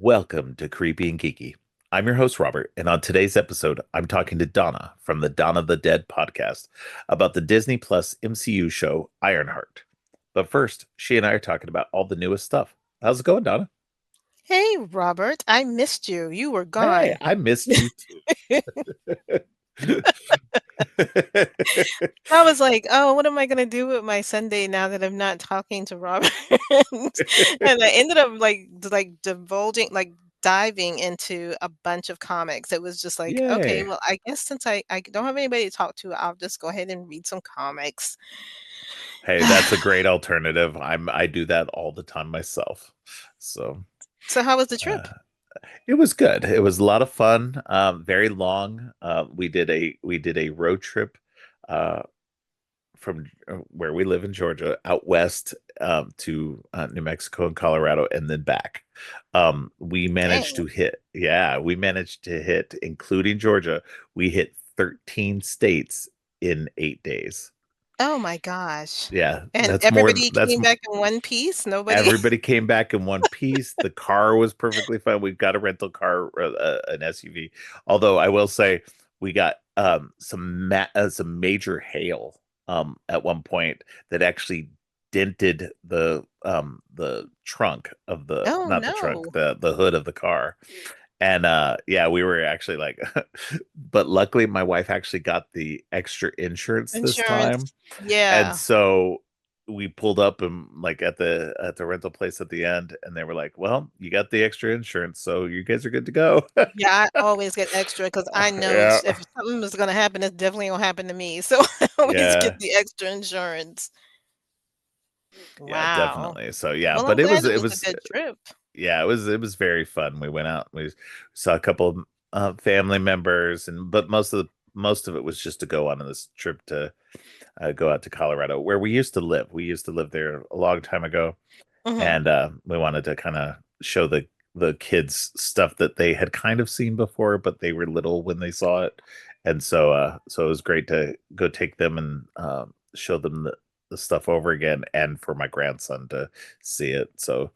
Welcome to Creepy and Geeky. I'm your host, Robert, and on today's episode, I'm talking to Donna from the Donna Tha Dead podcast about the Disney Plus MCU show Ironheart. But first, she and I are talking about all the newest stuff. How's it going, Donna? Hey, Robert, I missed you. You were Hey, gone. I missed you too. I was like, oh, what am I going to do with my Sunday now that I'm not talking to Robert? And I ended up divulging, diving into a bunch of comics. It was just like, okay, Yay. well, I guess since I don't have anybody to talk to, I'll just go ahead and read some comics. Hey, that's a great alternative. I do that all the time myself. So, So, how was the trip? uh, it was good. It was a lot of fun. Very long. We did a road trip uh, from where we live in Georgia out west to New Mexico and Colorado, and then back. We managed Dang. to hit. Yeah, we managed to hit, including Georgia. We hit 13 states in 8 days. Oh my gosh. Yeah, And that's more. everybody That's came back in one piece? Nobody. Everybody came back in one piece. The car was perfectly fine. We got a rental car, an SUV. Although I will say we got some major hail at one point that actually dented the trunk of the Oh not the trunk, no. the hood of the car. And yeah, we were actually like but luckily my wife actually got the extra insurance this time. Insurance. And Yeah. so we pulled up and like at the rental place at the end, and they were like, "Well, you got the extra insurance, so you guys are good to go." Yeah, I always get extra because I know Yeah, if something was gonna happen, it's definitely gonna happen to me. So I always yeah, get the extra insurance. yeah, Wow. definitely. So yeah, Well, I'm but it glad was it it was a was good trip. yeah, it was very fun. We went out, we saw a couple of family members, and but most of it was just to go on this trip to go out to Colorado, where we used to live. We used to live there a long time ago, Mhm. and we wanted to kind of show the kids stuff that they had kind of seen before, but they were little when they saw it, and so it was great to go take them and show them the stuff over again, and for my grandson to see it. So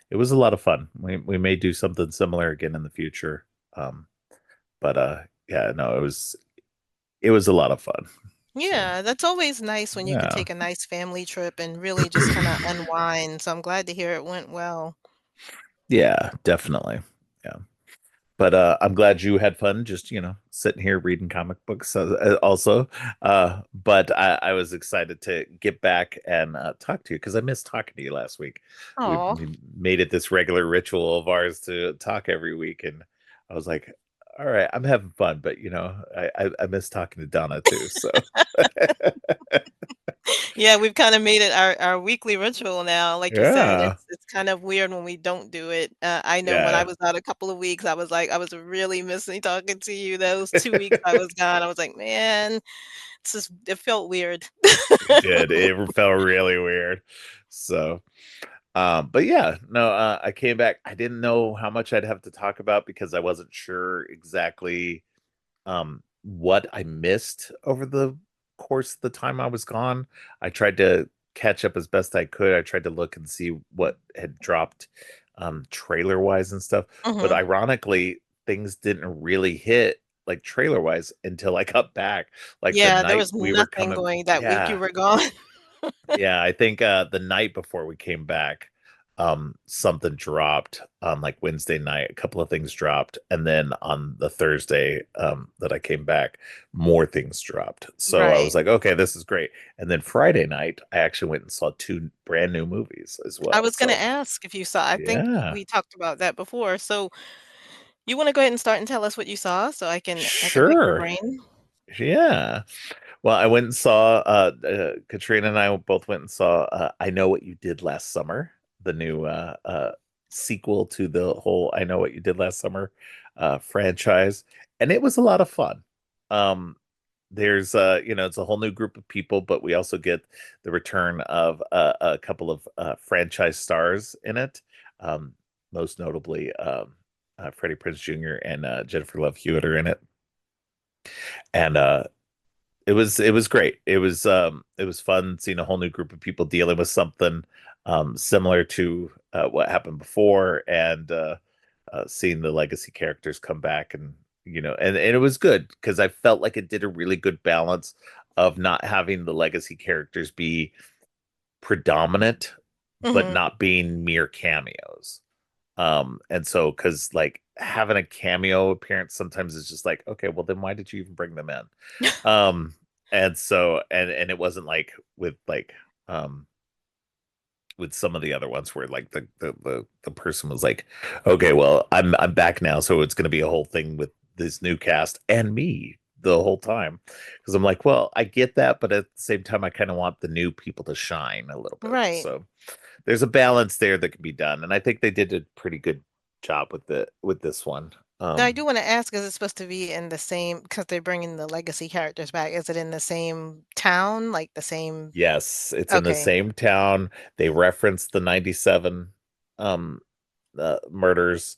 it was a lot of fun. We may do something similar again in the future, um, but yeah, no, it was a lot of fun. So Yeah, that's always nice when you can yeah. take a nice family trip and really just kinda unwind, so I'm glad to hear it went well. Yeah, definitely. Yeah. But I'm glad you had fun just, sitting here reading comic books also. But I was excited to get back and talk to you because I missed talking to you last week. Oh. We made it this regular ritual of ours to talk every week. And I was like, all right, I'm having fun, but I miss talking to Donna too. So Yeah, we've kinda made it our weekly ritual now, like you said, yeah, it's kind of weird when we don't do it. I know when I yeah. was out a couple of weeks, I was like, I was really missing talking to you. Those 2 weeks I was gone, I was like, "Man, it's just it felt weird." It did. It felt really weird. So but yeah, no, I came back. I didn't know how much I'd have to talk about because I wasn't sure exactly what I missed over the course of the time I was gone. I tried to catch up as best I could. I tried to look and see what had dropped trailer wise and stuff. But Mhm. ironically, things didn't really hit like trailer wise until I got back. Like the Yeah, there night was we were nothing coming, going that week you yeah, were gone. yeah, I think the night before we came back, something dropped on like Wednesday night. A couple of things dropped, and then on the Thursday that I came back, more things dropped. So I was Right. like, okay, this is great. And then Friday night, I actually went and saw two brand new movies as I well. was gonna So ask if you saw I think yeah, we talked about that before, so you wanna go ahead and start and tell us what you saw so I can pick your sure, brain? yeah. Well, I went and saw Katrina and I both went and saw I Know What You Did Last Summer, the new sequel to the whole I Know What You Did Last Summer franchise, and it was a lot of fun. Um there's it's a whole new group of people, but we also get the return of a couple of franchise stars in it. Um Most notably Freddie Prinze Jr. and Jennifer Love Hewitt are in it. And it was great. It was fun seeing a whole new group of people dealing with something similar to what happened before, and seeing the legacy characters come back, and and it was good because I felt like it did a really good balance of not having the legacy characters be predominant but Mhm. not being mere cameos. And so because like having a cameo appearance sometimes is just like, okay, well then why did you even bring them in? And so and it wasn't like um with some of the other ones where like the person was like, okay, well I'm back now, so it's going to be a whole thing with this new cast and me the whole time, because I'm like, well, I get that, but at the same time I kind of want the new people to shine a little bit. Right. So there's a balance there that can be done, and I think they did a pretty good job with this one. Now I do wanna ask, is it supposed to be in the same? Because 'cause they're bringing the legacy characters back, is it in the same town? Like, the same Yes, it's in the okay. same town. They reference the 97 um murders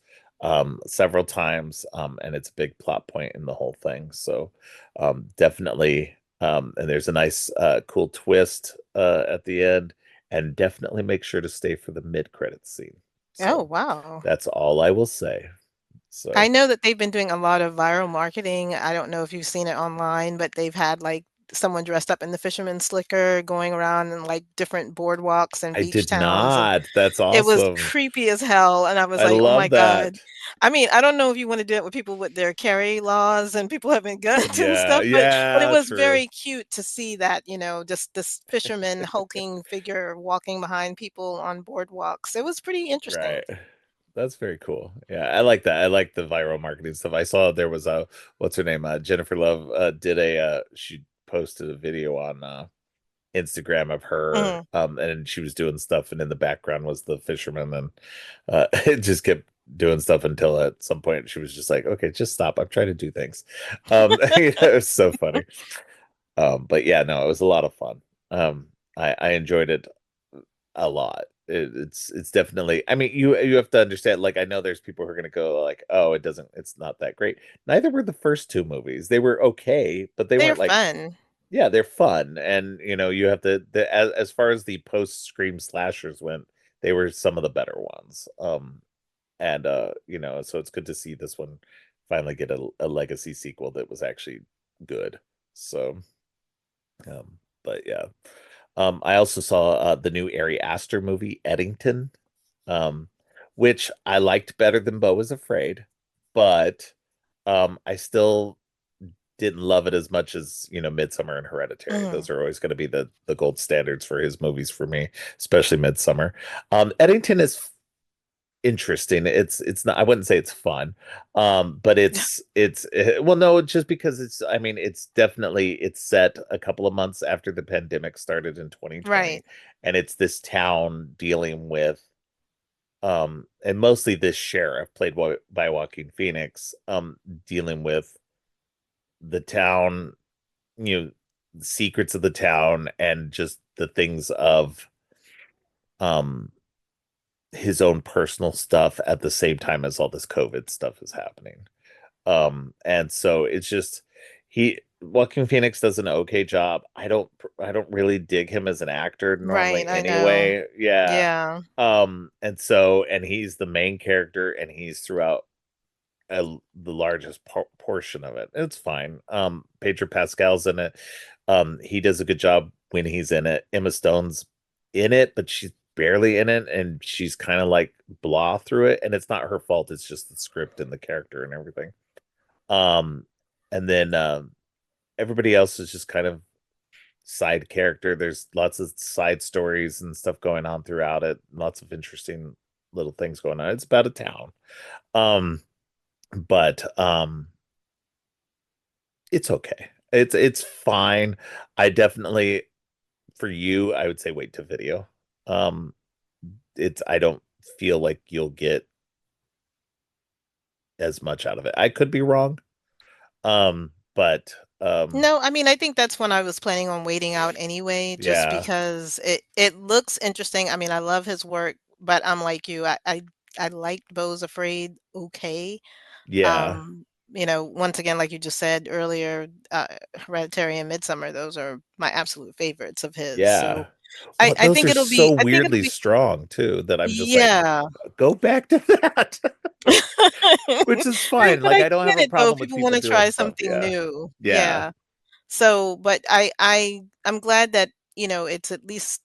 several times, and it's a big plot point in the whole thing. So definitely, and there's a nice cool twist at the end, and definitely make sure to stay for the mid-credits scene. Oh, So wow. that's all I will say. I So know that they've been doing a lot of viral marketing. I don't know if you've seen it online, but they've had, like, someone dressed up in the fisherman's slicker going around in, like, different boardwalks and I beach did towns, and not. That's it was awesome. creepy as hell, and I was I like, "Oh my love god." that. I mean, I don't know if you wanna do it with people with their carry laws and people having guns and Yeah, stuff, but it yeah, was true. very cute to see that, just this fisherman hulking figure walking behind people on boardwalks. It was pretty interesting. Right. That's very cool. Yeah, I like that. I like the viral marketing stuff. I saw there was a what's her name? Jennifer Love did a she posted a video on Instagram of her, Mhm. and she was doing stuff, and in the background was the fisherman, and it just kept doing stuff until at some point she was just like, okay, just stop. I'm trying to do things. It was so funny. But yeah, no, it was a lot of fun. I enjoyed it a lot. It's definitely. I mean, you have to understand. Like, I know there's people who are gonna go like, "Oh, it's not that great." Neither were the first two movies. They were okay, but they They're weren't like, fun. yeah, they're fun, and you have as far as the post Scream slashers went, they were some of the better ones. And so it's good to see this one finally get a legacy sequel that was actually good. So, but yeah. I also saw the new Ari Aster movie, Eddington, um, which I liked better than Beau Was Afraid, but I still didn't love it as much as Midsummer and Hereditary. Mhm. Those are always going to be the gold standards for his movies for me, especially Midsummer. Eddington is interesting. It's not, I wouldn't say it's fun. But well, no, just because I mean, it's set a couple of months after the pandemic started in 2020, Right. and it's this town dealing with and mostly this sheriff played by Joaquin Phoenix, dealing with the town, the secrets of the town, and just the things of um his own personal stuff at the same time as all this COVID stuff is happening. And so it's just he Joaquin Phoenix does an okay job. I don't really dig him as an actor Right, normally I know. anyway. Yeah. Yeah. And he's the main character, and he's throughout the largest portion of it. It's fine. Pedro Pascal's in it. He does a good job when he's in it. Emma Stone's in it, but she's barely in it, and she's kind of like blah through it. And it's not her fault. It's just the script and the character and everything. Um, and then everybody else is just kind of side character. There's lots of side stories and stuff going on throughout it. Lots of interesting little things going on. It's about a town. Um, but it's okay. It's fine. I definitely, for you, I would say wait to video. Um, it's I don't feel like you'll get as much out of it. I could be wrong. But No, I mean, I think that's when I was planning on waiting out anyway, just yeah, because it looks interesting. I mean, I love his work, but I'm like you. I liked Beau's Afraid okay. yeah, Once again, like you just said earlier, Hereditary and Midsummer, those are my absolute favorites of his. yeah. So I Well, I those think are it'll be so I think it'll weirdly be strong too that I'm just like, yeah. go back to that. which is fine. But Like, I I don't have get a it though, problem with people people wanna doing try stuff. something Yeah. new. Yeah. Yeah. So, but I'm glad that, it's at least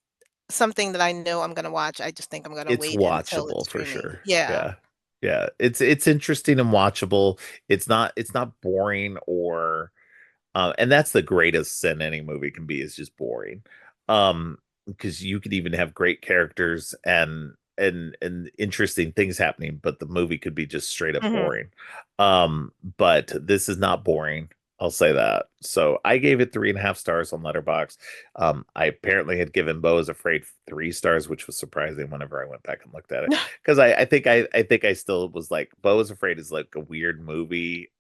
something that I know I'm gonna watch. I just think I'm gonna It's wait until it's watchable for streaming. sure. Yeah. Yeah. Yeah. It's interesting and watchable. It's not boring or and that's the greatest sin any movie can be, is just boring. Because you could even have great characters and interesting things happening, but the movie could be just straight up Mhm. boring. But this is not boring. I'll say that. So I gave it 3.5 stars on Letterboxd. I apparently had given Beau is Afraid 3 stars, which was surprising whenever I went back and looked at it. Because I think I still was like, Beau is Afraid is like a weird movie.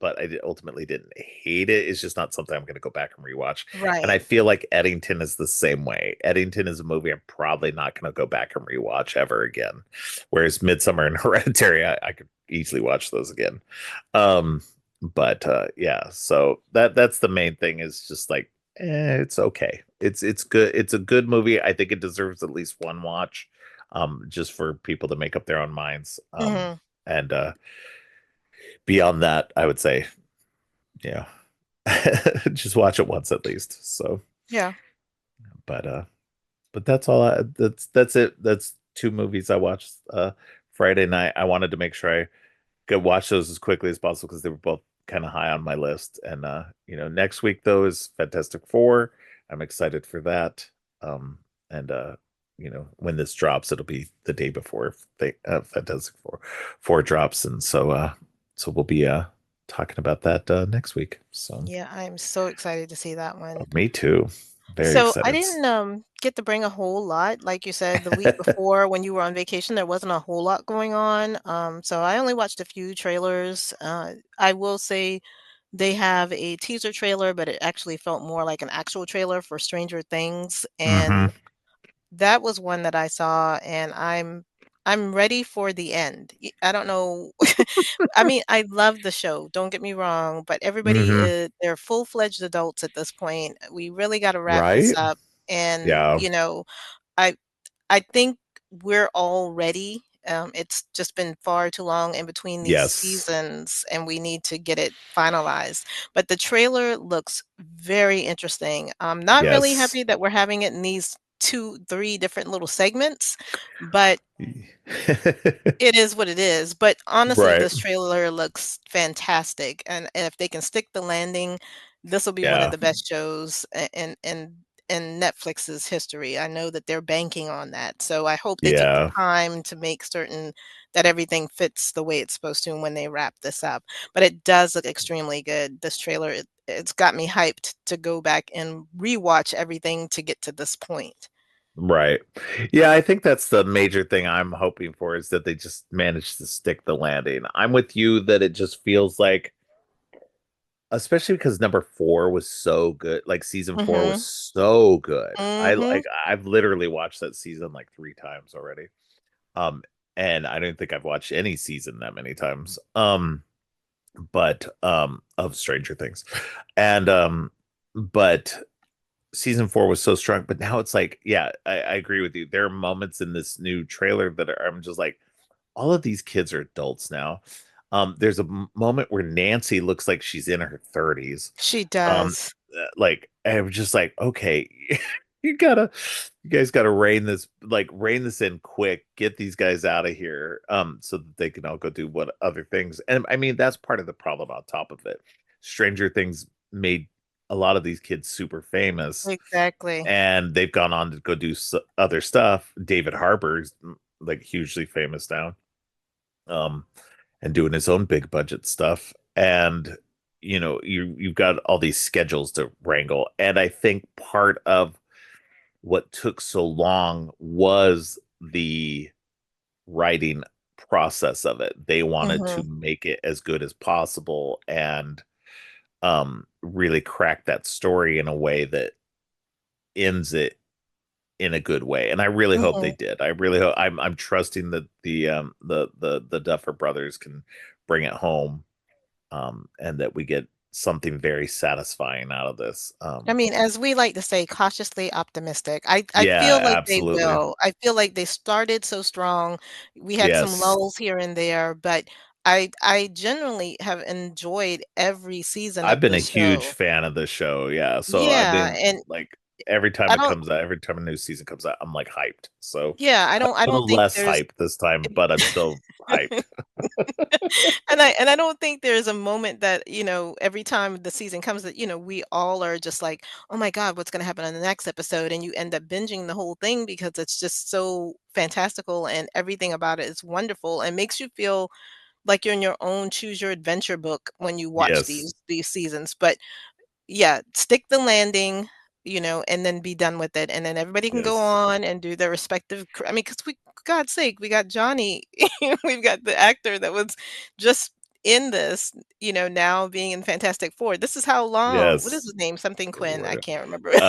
But ultimately didn't hate it. It's just not something I'm going to go back and rewatch. And I Right. feel like Eddington is the same way. Eddington is a movie I'm probably not going to go back and rewatch ever again. Whereas Midsummer and Hereditary, I could easily watch those again. Um, but yeah, so that's the main thing, is just like, it's okay. It's good. It's a good movie. I think it deserves at least one watch, just for people to make up their own minds. Mhm. And beyond that, I would say, yeah, just watch it once at least. So, Yeah. but that's all. That's it. That's two movies I watched Friday night. I wanted to make sure I could watch those as quickly as possible because they were both kind of high on my list. And next week though is Fantastic Four. I'm excited for that. And when this drops, it'll be the day before Fantastic Four drops, and so we'll be talking about that next week. So Yeah, I'm so excited to see that oh, one. me too. Very So, I excited. didn't, get to bring a whole lot. Like you said, the week before when you were on vacation, there wasn't a whole lot going on. So I only watched a few trailers. I will say they have a teaser trailer, but it actually felt more like an actual trailer for Stranger Things, Hmm. and that was one that I saw, and I'm ready for the end. I don't know. I mean, I love the show, don't get me wrong, but everybody Hmm. is they're full-fledged adults at this point. We really gotta wrap this Right? up, and, Yeah. I I think we're all ready. It's just been far too long in between these Yes. seasons, and we need to get it finalized. But the trailer looks very interesting. I'm not really Yes. happy that we're having it in these 2, 3 different little segments, but it is what it is, but honestly, Right. this trailer looks fantastic, and if they can stick the landing, this will be one of Yeah. the best shows in Netflix's history. I know that they're banking on that, so I hope they took the Yeah. time to make certain that everything fits the way it's supposed to when they wrap this up, but it does look extremely good. This trailer, it's got me hyped to go back and rewatch everything to get to this point. Right. Yeah, I think that's the major thing I'm hoping for, is that they just manage to stick the landing. I'm with you that it just feels like, especially because number 4 was so good. Like season 4 was Mhm. so good. Mhm. I've literally watched that season like 3 times already. Um, and I don't think I've watched any season that many times. But of Stranger Things. And but season 4 was so strong, but now it's like, yeah, I agree with you. There are moments in this new trailer that I'm just like, all of these kids are adults now. There's a moment where Nancy looks like she's in her 30s. She Um, does. like I'm just like, okay, you gotta, you guys gotta rein this in quick. Get these guys out of here, so that they can all go do what other things. And I mean, that's part of the problem. On top of it, Stranger Things made a lot of these kids super famous, Exactly. and they've gone on to go do other stuff. David Harbour's like hugely famous now, um, and doing his own big budget stuff. And you've got all these schedules to wrangle. And I think part of what took so long was the writing process of it. They wanted to Mhm, make it as good as possible and really crack that story in a way that ends it in a good way. And I really hope they mhm. did. I really hope. I'm trusting that the Duffer brothers can bring it home, and that we get something very satisfying out of this. I mean, as we like to say, cautiously optimistic. I feel Yeah, like they absolutely. will. I feel like they started so strong. We had some Yes. lulls here and there, but I generally have enjoyed every season I've of been a this huge show. fan of the show. Yeah. So I've Yeah, been and like every time I it don't comes out, every time a new season comes out, I'm like hyped. So yeah, I'm I a don't little think less there's hyped this time, but I'm still hyped. and I don't think there's a moment that, every time the season comes that, we all are just like, "Oh my god, what's gonna happen in the next episode?" And you end up binging the whole thing because it's just so fantastical and everything about it is wonderful and makes you feel like you're in your own choose your adventure book when you watch Yes. these seasons. But yeah, stick the landing, and then be done with it, and then everybody can go Yes. on and do their respective I mean, because we God's sake, we got Johnny, we've got the actor that was just in this, now being in Fantastic Four. This is how long what is Yes. his name? Something Good Quinn, I lord. can't remember his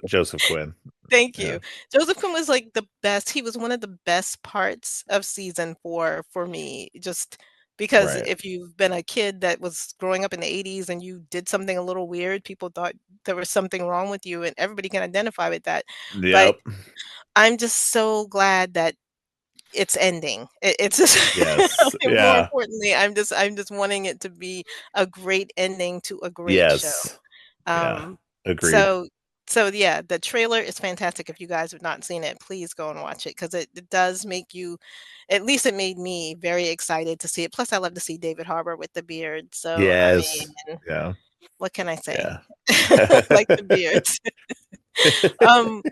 Joseph Quinn. Thank Yeah. you. Joseph Quinn was, like, the best he was one of the best parts of season 4 for me, just because Right. if you've been a kid that was growing up in the '80s and you did something a little weird, people thought there was something wrong with you, and everybody can identify with that. But Yep. I'm just so glad that it's ending. It's just Yes. more Yeah. importantly, I'm just wanting it to be a great ending to a great show. Yes. Yeah. Um, Agreed. so yeah, the trailer is fantastic. If you guys have not seen it, please go and watch it because it does make you at least it made me very excited to see it. Plus, I love to see David Harbour with the beard. So, I mean, Yes. Yeah. what can I say? Yeah. Like the beard. Um,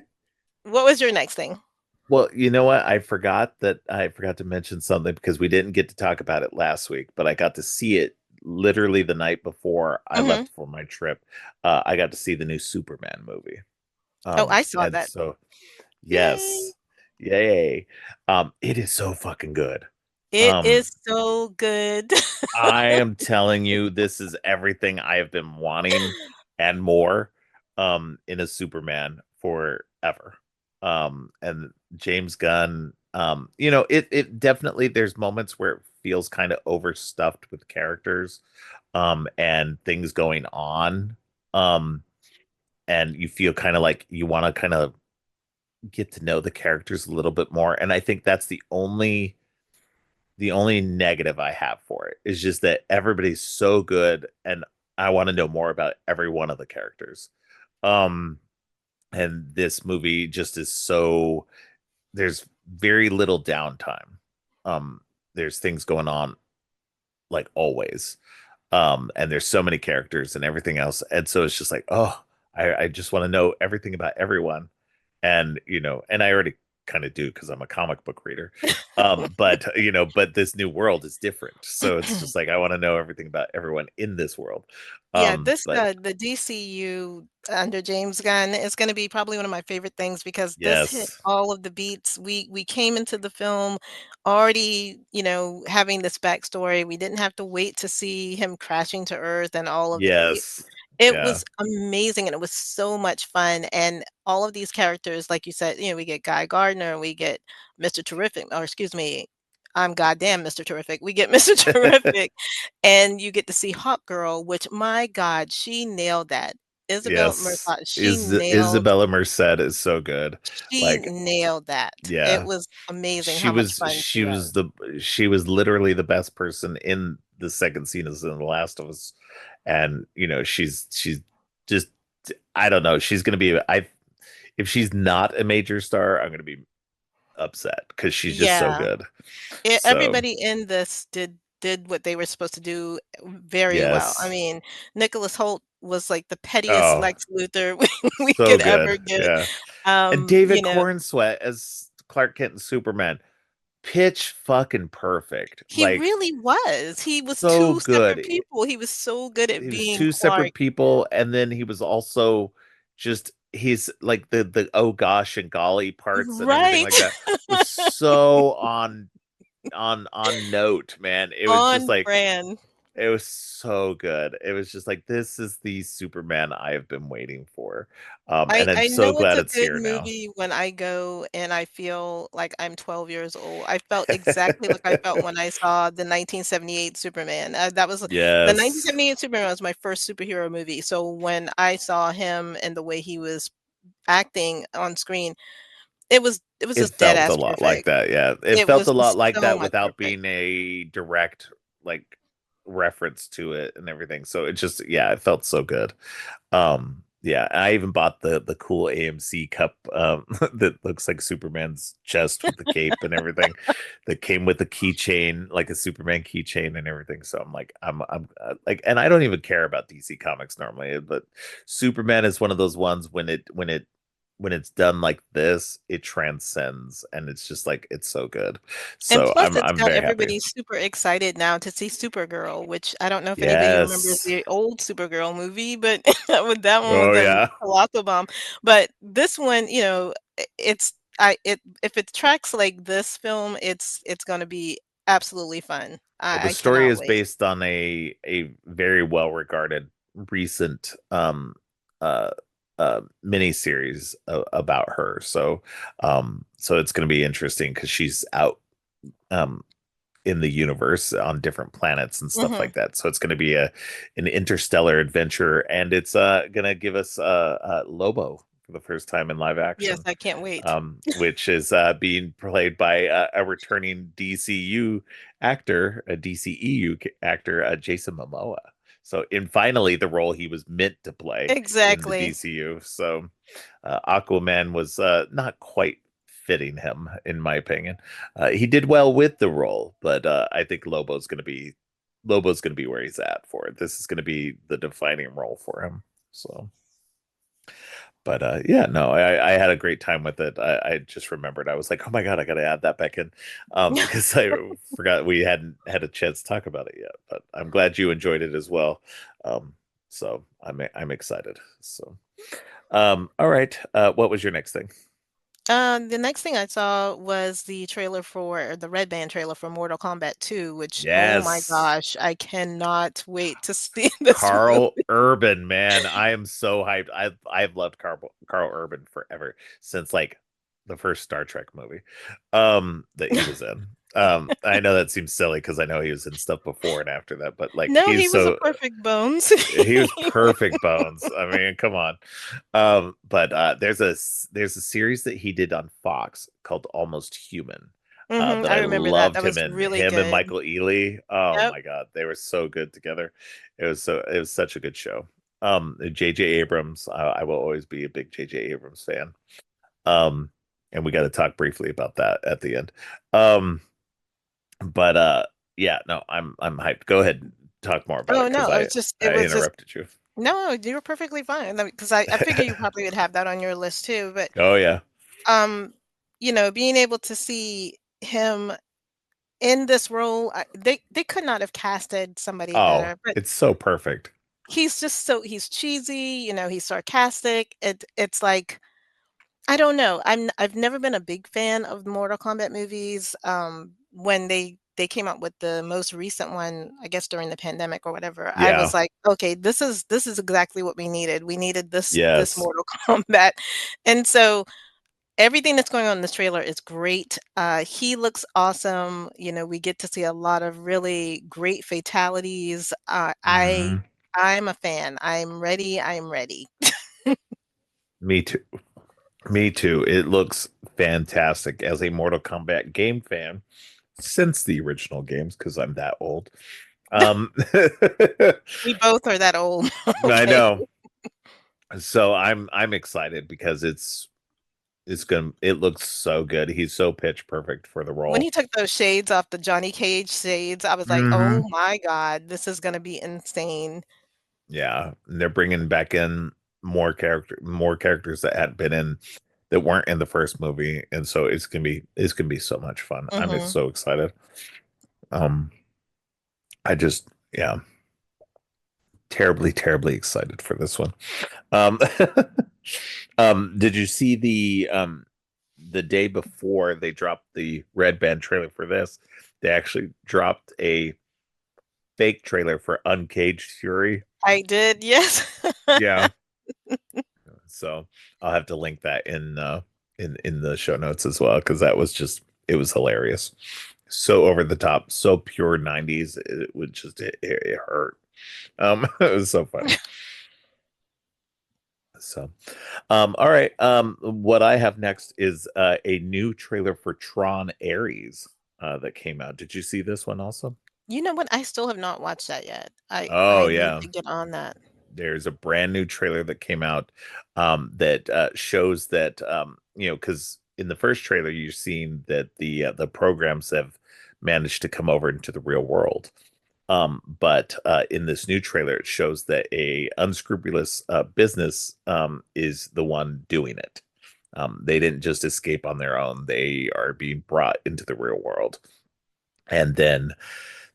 what was your next thing? Well, you know what? I forgot to mention something because we didn't get to talk about it last week, but I got to see it literally the night before I Mhm. left for my trip. I got to see the new Superman movie. Oh, I saw And that. so Yay. yes, yay. It is so fucking good. It Um, is so good. I am telling you, this is everything I have been wanting and more in a Superman forever. And James Gunn, it definitely there's moments where it feels kind of overstuffed with characters and things going on. Um, and you feel kind of like you want to kind of get to know the characters a little bit more. And I think that's the only negative I have for it is just that everybody's so good and I want to know more about every one of the characters. Um and this movie just is so there's very little downtime. Um there's things going on like always. And there's so many characters and everything else. And so it's just like, oh, I just want to know everything about everyone. And and I already kind of do because I'm a comic book reader. But this new world is different. So it's just like I want to know everything about everyone in this world. Yeah, But the DCU under James Gunn is gonna be probably one of my favorite things because this hit yes, all of the beats. We came into the film already, having this backstory. We didn't have to wait to see him crashing to Earth and all of the yes, it yeah, was amazing, and it was so much fun, and all of these characters, like you said, we get Guy Gardner, we get Mr. Terrific, or excuse me, I'm goddamn Mr. Terrific. We get Mr. Terrific, and you get to see Hawkgirl, which, my god, she nailed that. Isabel yes. Merced, Is Isabella Merced is so good. she Like, nailed that. It yeah, was amazing she how much was fun she she was was. the she was literally the best person in the second scene as in The Last of Us, and she's just I don't know she's gonna be I if she's not a major star I'm gonna be upset because she's just so Yeah. good. So Everybody in this did what they were supposed to do very well. I yes, mean, Nicholas Hoult was like the pettiest oh, Lex Luthor we so could good, ever get. yeah. And David You know, Cornsweet as Clark Kent and Superman, pitch fucking perfect, he like really was. He was so 2 separate good. people. He was so good at He was being two Clark. separate people, and then he was also just he's like the oh gosh and golly parts and everything Right. like that was so on note, man. It was just On like brand. it was so good. It was just like this is the Superman I have been waiting for. And I'm I so know it's glad a it's good here now. movie when I go and I feel like I'm 12 years old. I felt exactly like I felt when I saw the 1978 Superman. That was the Yes. 1978 Superman was my first superhero movie. So when I saw him and the way he was acting on screen, it was It just dead felt a ass lot like perfect. that. Yeah. It It felt was a lot just like so that much without perfect. being a direct like reference to it and everything. So it just, yeah, it felt so good. Yeah, I even bought the cool AMC cup that looks like Superman's chest with the cape and everything that came with the keychain, like a Superman keychain and everything. So I'm like, I'm like, and I don't even care about DC Comics normally, but Superman is one of those ones when it's done like this, it transcends, and it's just like it's so good. And So plus, it's I'm got very happy. everybody super excited now to see Supergirl, which I don't know if anybody remembers Yes. the old Supergirl movie, but that one Oh was a yeah. colossal bomb. But this one, it's it if it tracks like this film, it's going to be absolutely fun. Well, the I story cannot is wait. based on a very well regarded recent uh miniseries about her. So it's going to be interesting because she's out um in the universe on different planets and stuff Hmm. like that. So it's going to be a an interstellar adventure, and it's going to give us Lobo for the first time in live Yes, action, I can't wait. which is being played by a returning DCU actor, a DCEU actor, Jason Momoa. So in finally the role he was meant to play in the Exactly. DCU. So Aquaman was not quite fitting him, in my opinion. He did well with the role, but I think Lobo's going to be where he's at for it. This is going to be the defining role for him. So, but yeah, no, I had a great time with it. I just remembered I was like, oh my god, I got to add that back in because I forgot we hadn't had a chance to talk about it yet. But I'm glad you enjoyed it as well. Um, so I'm excited. So, all right, what was your next thing? The next thing I saw was the trailer for the Red Band trailer for Mortal Kombat 2, which, oh my Yes. gosh, I cannot wait to see this movie. Carl Urban, man, I am so hyped. I've loved Carl Urban forever since like the first Star Trek movie that he was in. I know that seems silly because I know he was in stuff before and after that, but like No, he's he was a so perfect Bones. he was perfect Bones. I mean, come on. But there's a series that he did on Fox called Almost Human. That I I remember that. loved That was him in. really Him and good. Michael Ealy. Oh Yep. my God, they were so good together. It was such a good show. J.J. Abrams. I will always be a big J.J. Abrams fan. Um, and we got to talk briefly about that at the end. Um, but yeah, no, I'm hyped. Go ahead and talk more about Oh it because no, it I was just interrupted you. no, you were perfectly fine. Because I figure you probably would have that on your list too. But Oh yeah. um, being able to see him in this role, they could not have casted somebody Oh, better. But it's so perfect. he's cheesy, he's sarcastic. It's like I don't know. I've never been a big fan of Mortal Kombat movies. When they came out with the most recent one, I guess during the pandemic or whatever, I was Yeah. like, okay, this is exactly what we needed. We needed this Yes. Mortal Kombat, and so everything that's going on in this trailer is great. He looks awesome. We get to see a lot of really great fatalities. Hmm. I'm a fan. I'm ready. I'm ready. Me too. Me too. It looks fantastic as a Mortal Kombat game fan since the original games because I'm that old. Um We both are that old. I Okay. know. So I'm excited because it's gonna it looks so good. He's so pitch perfect for the When he role. took those shades off, the Johnny Cage shades, I was like, Hmm. "Oh my god, this is gonna be insane." Yeah. And they're bringing back in more characters that had been in that weren't in the first movie, and so it's gonna be so much fun. I'm just Mhm. so excited. Um, I just yeah, terribly excited for this one. Um, did you see the day before they dropped the Red Band trailer for this? They actually dropped a fake trailer for Uncaged Fury. I did, yes. Yeah, so I'll have to link that in the show notes as well because that was just it was hilarious. So over the top, so pure 90s. It would just it hurt. It was so funny. So, all right. What I have next is a new trailer for Tron Ares that came out. Did you see this one also? You know what? I still have not watched that yet. Oh I need yeah. to get on that. There's a brand new trailer that came out that shows that because in the first trailer you're seeing that the programs have managed to come over into the real world. But in this new trailer, it shows that a unscrupulous business is the one doing it. They didn't just escape on their own; they are being brought into the real world, and then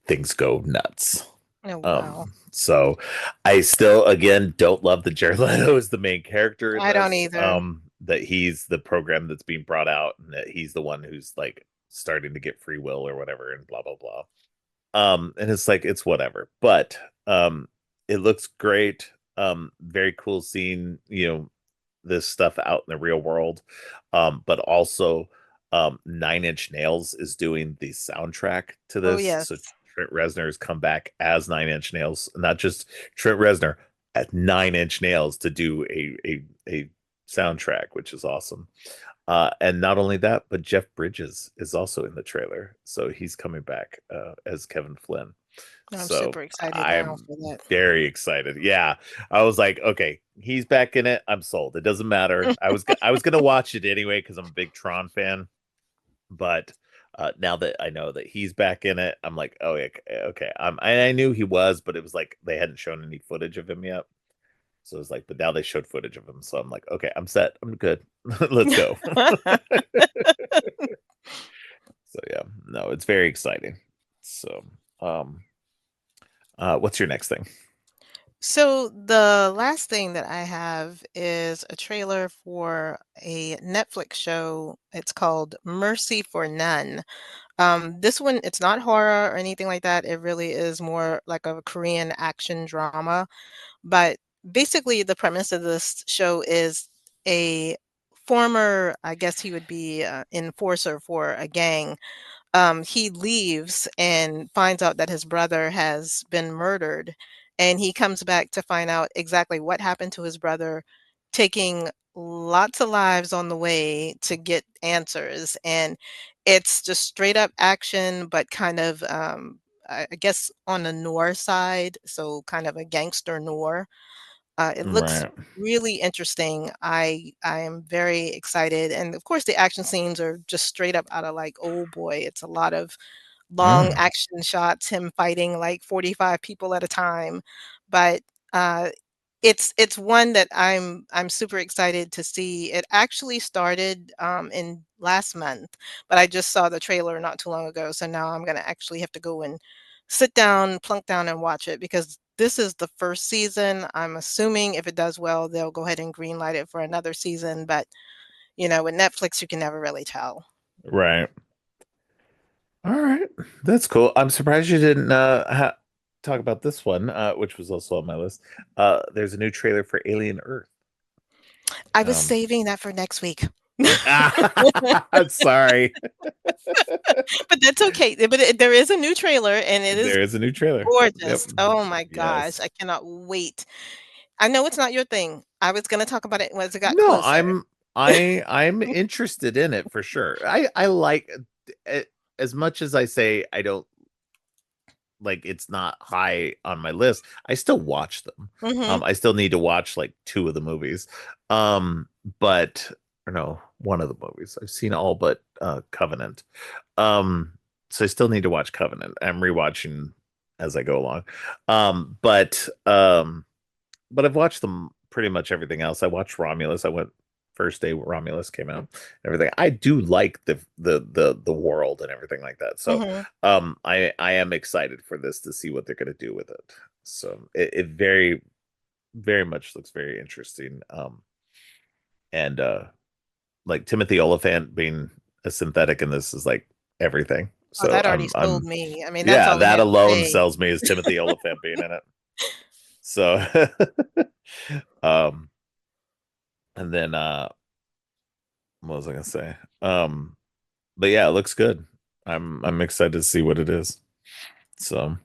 things go nuts. Oh, wow. So I still, again, don't love that Jared Leto is the main character in I don't this. either. That he's the program that's being brought out, and that he's the one who's like starting to get free will or whatever, and blah blah blah. And it's like it's whatever, but it looks great. Very cool seeing this stuff out in the real world. But also, Nine Inch Nails is doing the soundtrack to Oh, this. yes. So Trent Reznor has come back as Nine Inch Nails, not just Trent Reznor at Nine Inch Nails to do a soundtrack, which is awesome. And not only that, but Jeff Bridges is also in the trailer, so he's coming back as Kevin Flynn. I'm So super excited now I'm for that. very excited. Yeah, I was like, okay, he's back in it. I'm sold. It doesn't matter. I was gonna watch it anyway because I'm a big Tron fan, but now that I know that he's back in it, I'm like, oh, yeah, okay. I knew he was, but it was like they hadn't shown any footage of him yet. So it's like, but now they showed footage of him, so I'm like, okay, I'm set. I'm good. Let's go. So yeah, no, it's very exciting. So, what's your next thing? So the last thing that I have is a trailer for a Netflix show. It's called Mercy for None. This one, it's not horror or anything like that. It really is more like a Korean action drama. But basically, the premise of this show is a former, I guess he would be enforcer for a gang. He leaves and finds out that his brother has been murdered, and he comes back to find out exactly what happened to his brother, taking lots of lives on the way to get answers. And it's just straight up action, but kind of, I guess, on the noir side, so kind of a gangster noir. It looks Right. really interesting. I am very excited, and of course, the action scenes are just straight up out of like Old Boy. It's a lot of long Mm, action shots, him fighting like 45 people at a time. But uh, it's one that I'm super excited to see. It actually started in last month, but I just saw the trailer not too long ago. So now I'm gonna actually have to go and sit down, plunk down, and watch it because this is the first season. I'm assuming if it does well, they'll go ahead and greenlight it for another season. But with Netflix, you can never really tell. right. All right. That's cool. I'm surprised you didn't talk about this one, which was also on my list. There's a new trailer for Alien Earth. I was Um, saving that for next week. sorry. But that's okay. But there is a new trailer, and it is There is a new trailer. Yep. gorgeous. Oh my gosh, Yes. I cannot wait. I know it's not your thing. I was gonna talk about it once it got No, closer. I'm interested in it for sure. I like it as much as I say I don't like it's not high on my list. I still watch them. Mhm. I still need to watch like two of the movies. But or no, one of the movies. I've seen all but Covenant. Um, so I still need to watch Covenant. I'm rewatching as I go along. But I've watched them pretty much everything else. I watched Romulus. I went first day Romulus came out. Everything. I do like the world and everything like that. So Mhm. I am excited for this to see what they're gonna do with it. So it very very much looks very interesting. And like Timothy Oliphant being a synthetic in this is like everything. Oh, So that already sold I'm me. I mean, that's yeah, all it that had to alone say. sells me as Timothy Oliphant being in it. So um and then what was I gonna say? But yeah, it looks good. I'm excited to see what it is. So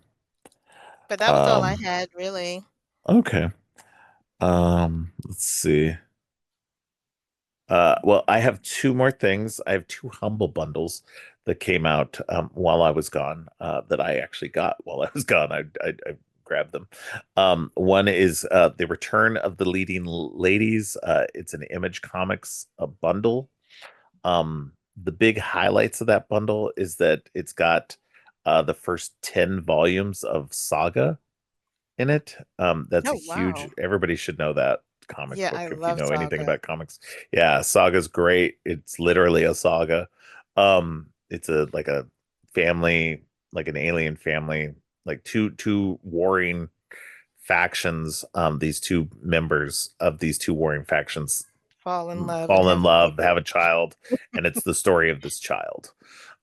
But that was all I um had, really. okay. Let's see. Well, I have two more things. I have two Humble bundles that came out while I was gone, that I actually got while I was gone. I grabbed them. One is The Return of the Leading Ladies. It's an Image Comics bundle. The big highlights of that bundle is that it's got the first 10 volumes of Saga in it. That's a Oh, huge, wow. everybody should know that comic Yeah, I book if you love know anything Saga. about comics. Yeah, Saga's great. It's literally a saga. It's a like a family, like an alien family, like two warring factions. These two members of these two warring factions Fall in love and fall in have a love, baby. have a child, and it's the story of this child.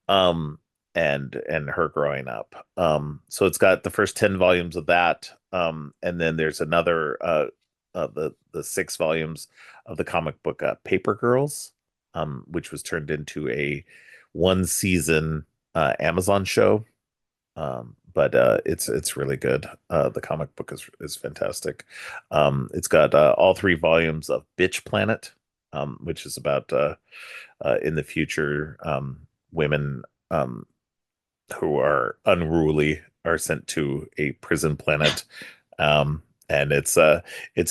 Um, and her growing up. So it's got the first 10 volumes of that. And then there's another the 6 volumes of the comic book Paper Girls, which was turned into a 1 season Amazon show. But it's really good. The comic book is fantastic. It's got all 3 volumes of Bitch Planet, which is about in the future, women who are unruly are sent to a prison planet. And it's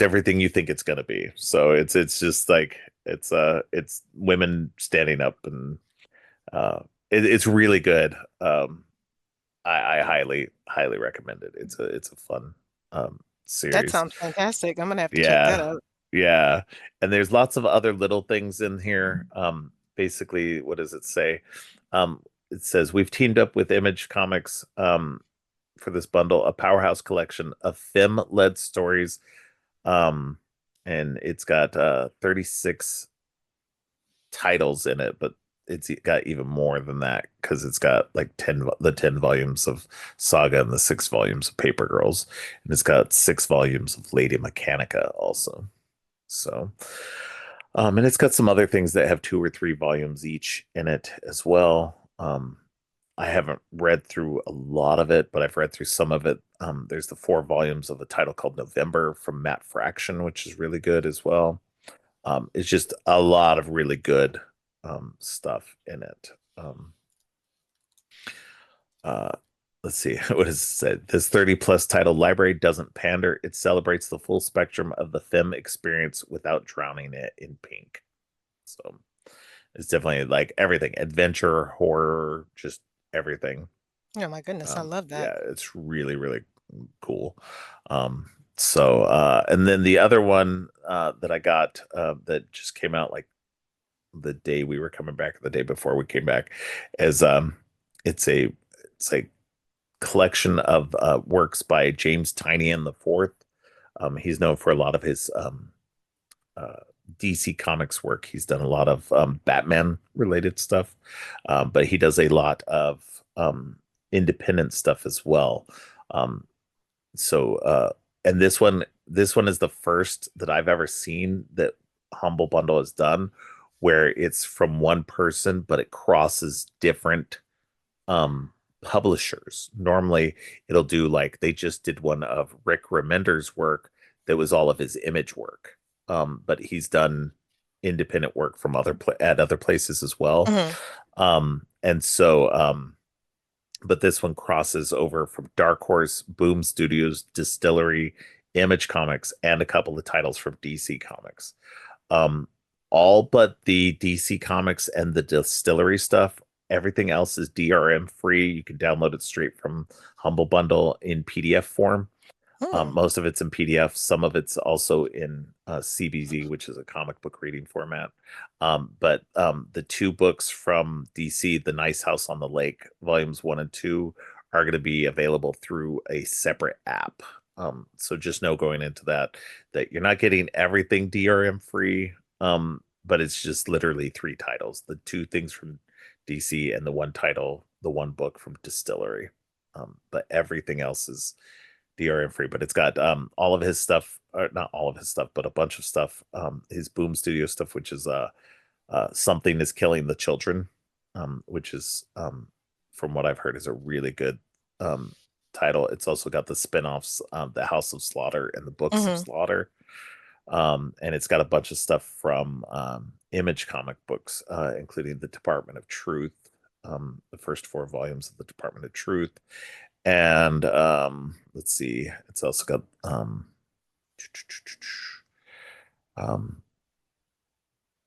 everything you think it's gonna be. So it's just like it's women standing up, and uh it's really good. I highly recommend it. It's a fun That series. sounds fantastic. I'm gonna have to check that Yeah. out. Yeah. And there's lots of other little things in here. Basically, what does it say? It says we've teamed up with Image Comics for this bundle, a powerhouse collection of femme-led stories. Um, and it's got 36 titles in it, but it's got even more than that because it's got like 10 volumes of Saga and the 6 volumes of Paper Girls, and it's got 6 volumes of Lady Mechanica also. So, and it's got some other things that have 2 or 3 volumes each in it as well. I haven't read through a lot of it, but I've read through some of it. There's the 4 volumes of the title called November from Matt Fraction, which is really good as well. It's just a lot of really good stuff in it. Uh, let's see what is said. This 30 plus title library doesn't pander. It celebrates the full spectrum of the femme experience without drowning it in pink. So it's definitely like everything, adventure, horror, just everything. Oh my goodness, I love that. Yeah, it's really cool. And then the other one that I got that just came out like the day we were coming back, the day before we came back, is it's a it's a collection of works by James Tynion IV. He's known for a lot of his uh, DC Comics work. He's done a lot of Batman related stuff, but he does a lot of independent stuff as well. Um, so and this one is the first that I've ever seen that Humble Bundle has done where it's from one person but it crosses different um publishers. Normally it'll do like they just did one of Rick Remender's work that was all of his Image work. But he's done independent work from at other places as well. Mhm. And so but this one crosses over from Dark Horse, Boom Studios, Distillery, Image Comics, and a couple of titles from DC Comics. Um, all but the DC Comics and the Distillery stuff. Everything else is DRM free. You can download it straight from Humble Bundle in PDF form. Hmm. Most of it's in PDF. Some of it's also in CBZ, which is a comic book reading format. But the 2 books from DC, The Nice House on the Lake, volumes 1 and 2, are going to be available through a separate app. So just know going into that you're not getting everything DRM free, but it's just literally 3 titles: the 2 things from DC and the 1 title, the 1 book from Distillery. But everything else is DRM free, but it's got all of his stuff, or not all of his stuff, but a bunch of stuff. His Boom Studio stuff, which is Something is Killing the Children, which is from what I've heard is a really good um title. It's also got the spin-offs, The House of Slaughter and the Books of Mhm. Slaughter. And it's got a bunch of stuff from Image comic books, including the Department of Truth, the first 4 volumes of the Department of Truth, and let's see, it's also got um,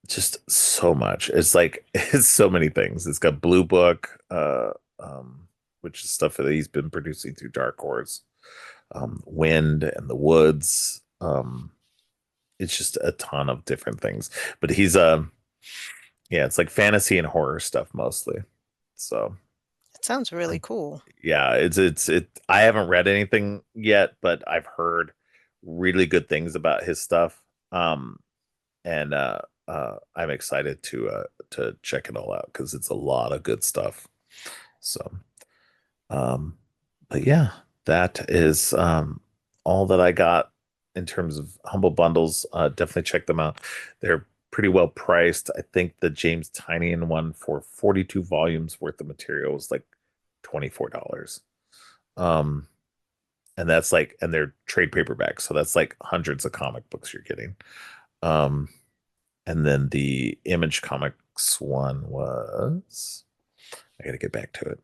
just so much. It's like it's so many things. It's got Blue Book, which is stuff that he's been producing through Dark Horse, Wind and the Woods. It's just a ton of different things. But he's yeah, it's like fantasy and horror stuff mostly. So It sounds really um, cool. yeah, it. I haven't read anything yet, but I've heard really good things about his stuff. And I'm excited to check it all out because it's a lot of good stuff. So um, but yeah, that is all that I got in terms of humble bundles. Definitely check them out. They're pretty well priced. I think the James Tynion one for 42 volumes worth of material was like $24. Um, and that's like, and they're trade paperbacks, so that's like hundreds of comic books you're getting. Um, and then the Image Comics one was, I gotta get back to it.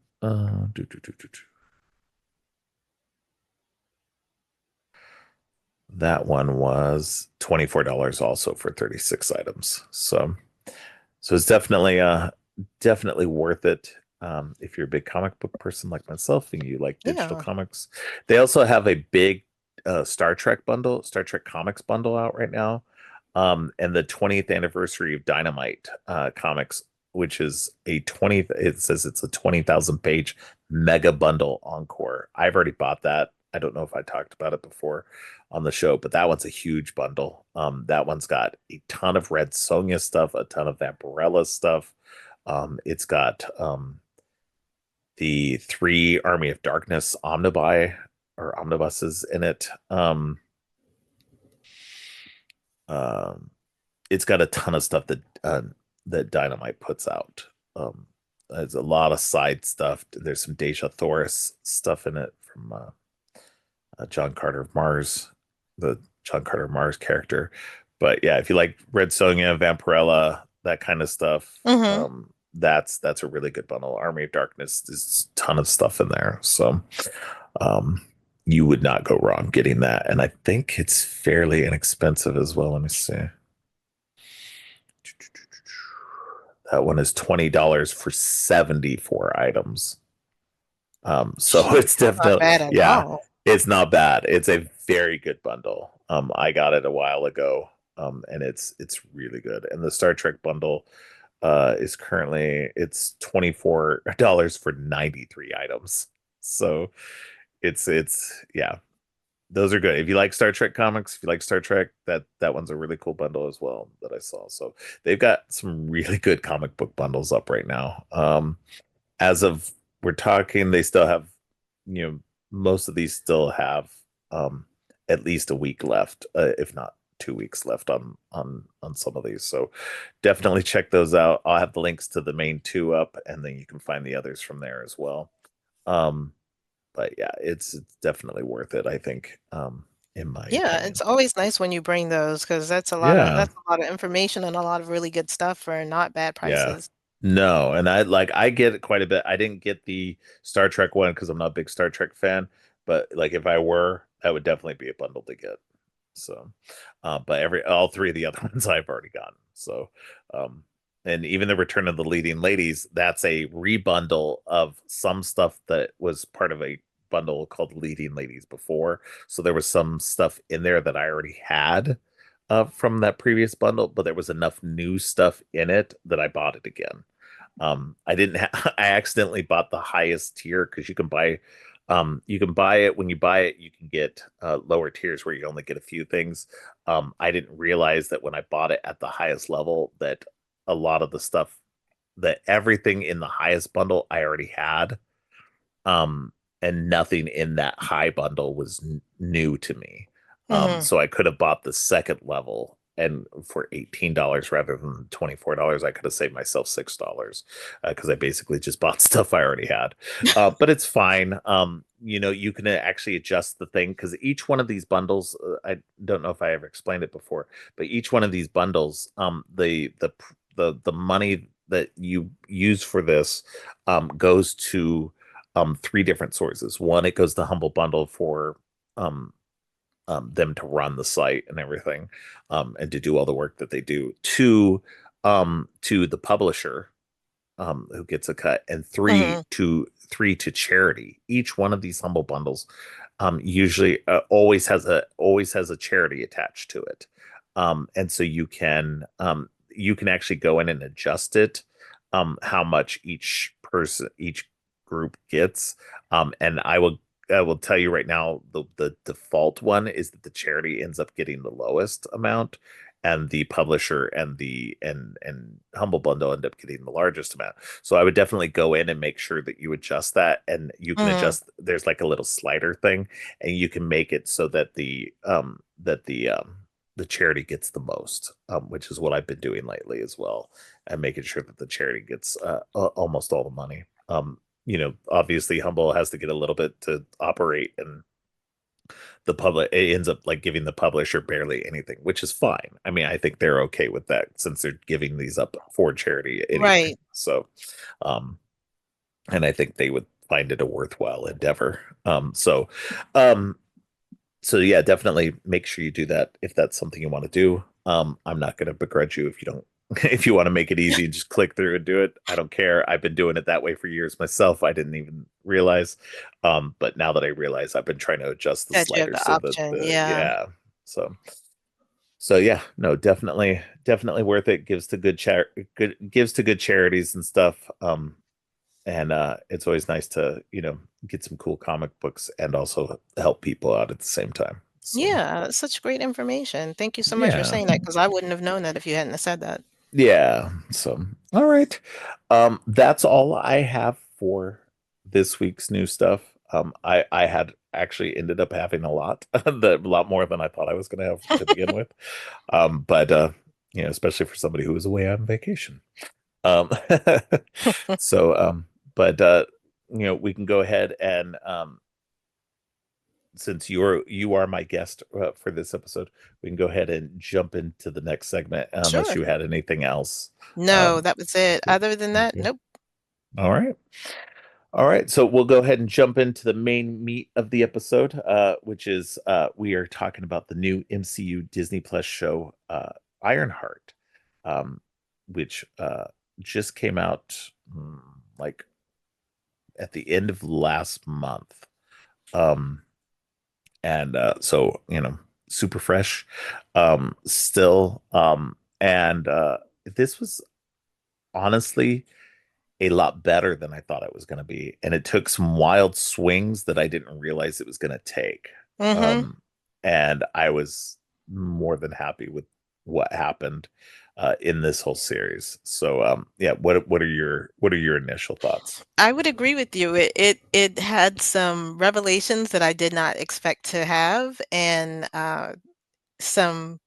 That one was $24 also for 36 items. So it's definitely worth it. If you're a big comic book person like myself and you like digital Yeah. comics. They also have a big Star Trek bundle, Star Trek comics bundle out right now. And the 20th anniversary of Dynamite comics, which is a 20th, it says it's a 20,000 page mega bundle encore. I've already bought that. I don't know if I talked about it before on the show, but that one's a huge bundle. That one's got a ton of Red Sonja stuff, a ton of Vampirella stuff. It's got the 3 Army of Darkness omnibuses in it. Um, it's got a ton of stuff that Dynamite puts out. There's a lot of side stuff. There's some Deja Thoris stuff in it from John Carter of Mars, the John Carter of Mars character. But yeah, if you like Red Sonja, Vampirella, that kind of stuff, Hmm. that's a really good bundle. Army of Darkness, there's a ton of stuff in there. So um, you would not go wrong getting that. And I think it's fairly inexpensive as well. Let me see. That one is $20 for 74 items. So Jeez, it's that's not definitely, bad at yeah, all. it's not bad. It's a very good bundle. I got it a while ago. And it's really good. And the Star Trek bundle is currently it's $24 for 93 items. So it's yeah, those are good. If you like Star Trek comics, if you like Star Trek, that one's a really cool bundle as well that I saw. So they've got some really good comic book bundles up right now. As of we're talking, they still have, you know, most of these still have at least a week left, if not 2 weeks left on some of these. So definitely check those out. I'll have the links to the main 2 up, and then you can find the others from there as well. Um, but yeah, it's definitely worth it, I think, in my Yeah, it's opinion. always nice when you bring those because Yeah, that's a lot of information and a lot of really good stuff for not bad yeah. prices. No, and I get it quite a bit. I didn't get the Star Trek one because I'm not a big Star Trek fan, but like if I were, that would definitely be a bundle to get. So, but every all 3 of the other ones I've already gotten. So, um, and even the Return of the Leading Ladies, that's a rebundle of some stuff that was part of a bundle called Leading Ladies before. So there was some stuff in there that I already had from that previous bundle, but there was enough new stuff in it that I bought it again. I didn't I accidentally bought the highest tier because you can buy it. When you buy it, you can get lower tiers where you only get a few things. I didn't realize that when I bought it at the highest level that a lot of the stuff, that everything in the highest bundle I already had. Um, and nothing in that high bundle was new to me. Hmm. So I could have bought the second level and for $18 rather than $24, I could have saved myself $6 because I basically just bought stuff I already had. But it's fine. You can actually adjust the thing because each one of these bundles, I don't know if I ever explained it before, but each one of these bundles, the money that you use for this goes to three different sources. One, it goes to Humble Bundle for um, them to run the site and everything, and to do all the work that they do. Two, to the publisher, who gets a cut, and Mhm. three to charity. Each one of these Humble Bundles usually always has a charity attached to it, and so you can actually go in and adjust it, how much each group gets, and I will tell you right now, the default one is that the charity ends up getting the lowest amount, and the publisher and Humble Bundle end up getting the largest amount. So I would definitely go in and make sure that you adjust that, and you can Mhm. adjust. There's like a little slider thing, and you can make it so that the charity gets the most, which is what I've been doing lately as well, and making sure that the charity gets almost all the money. Obviously Humble has to get a little bit to operate, and the public it ends up like giving the publisher barely anything, which is fine. I mean, I think they're okay with that since they're giving these up for charity anyway. Right. So, um, and I think they would find it a worthwhile endeavor. Um, so yeah, definitely make sure you do that if that's something you want to do. I'm not going to begrudge you if you don't. If you want to make it easy and just click through and do it, I don't care. I've been doing it that way for years myself. I didn't even realize. But now that I realize, I've been trying to adjust the That you have sliders the so that option, the yeah. yeah. So yeah, no, definitely worth it. Gives to good charities and stuff. And it's always nice to get some cool comic books and also help people out at the same time. So Yeah, that's such great information. Thank you so much for yeah, saying that because I wouldn't have known that if you hadn't have said that. yeah. So all right, that's all I have for this week's new stuff. I had actually ended up having a lot, a lot more than I thought I was going to have to begin with. But especially for somebody who was away on vacation. Um, so but we can go ahead and since you are my guest for this episode, we can go ahead and jump into the next segment unless Sure. you had anything else. No, Um, that was it. Other than that, okay. nope. All right. All right. So we'll go ahead and jump into the main meat of the episode, which is we are talking about the new MCU Disney Plus show, Ironheart, um, which just came out like at the end of last month. Um, and so super fresh still, and this was honestly a lot better than I thought it was going to be, and it took some wild swings that I didn't realize it was going to take. Mhm. And I was more than happy with what happened in this whole series. So yeah, what are your initial thoughts? I would agree with you. It had some revelations that I did not expect to have, and some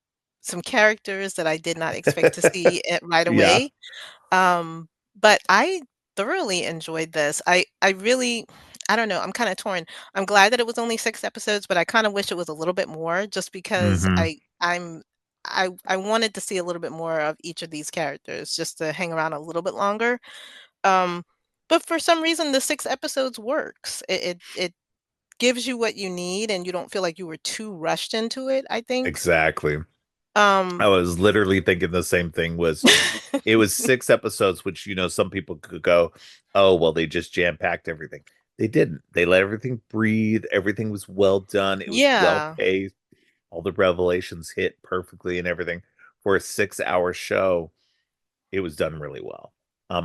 some characters that I did not expect to see it right Yeah. away. Um, but I thoroughly enjoyed this. I really I don't know, I'm kinda torn. I'm glad that it was only 6 episodes, but I kinda wish it was a little bit more just because Hmm. I wanted to see a little bit more of each of these characters just to hang around a little bit longer. Um, but for some reason, the 6 episodes works. It gives you what you need, and you don't feel like you were too rushed into it, I think. Exactly. I Um was literally thinking the same thing. It was 6 episodes, which some people could go, oh well, they just jam-packed everything. They didn't. They let everything breathe. Everything was well done. It was well Yeah. paced. All the revelations hit perfectly and everything. For a 6-hour show, it was done really well.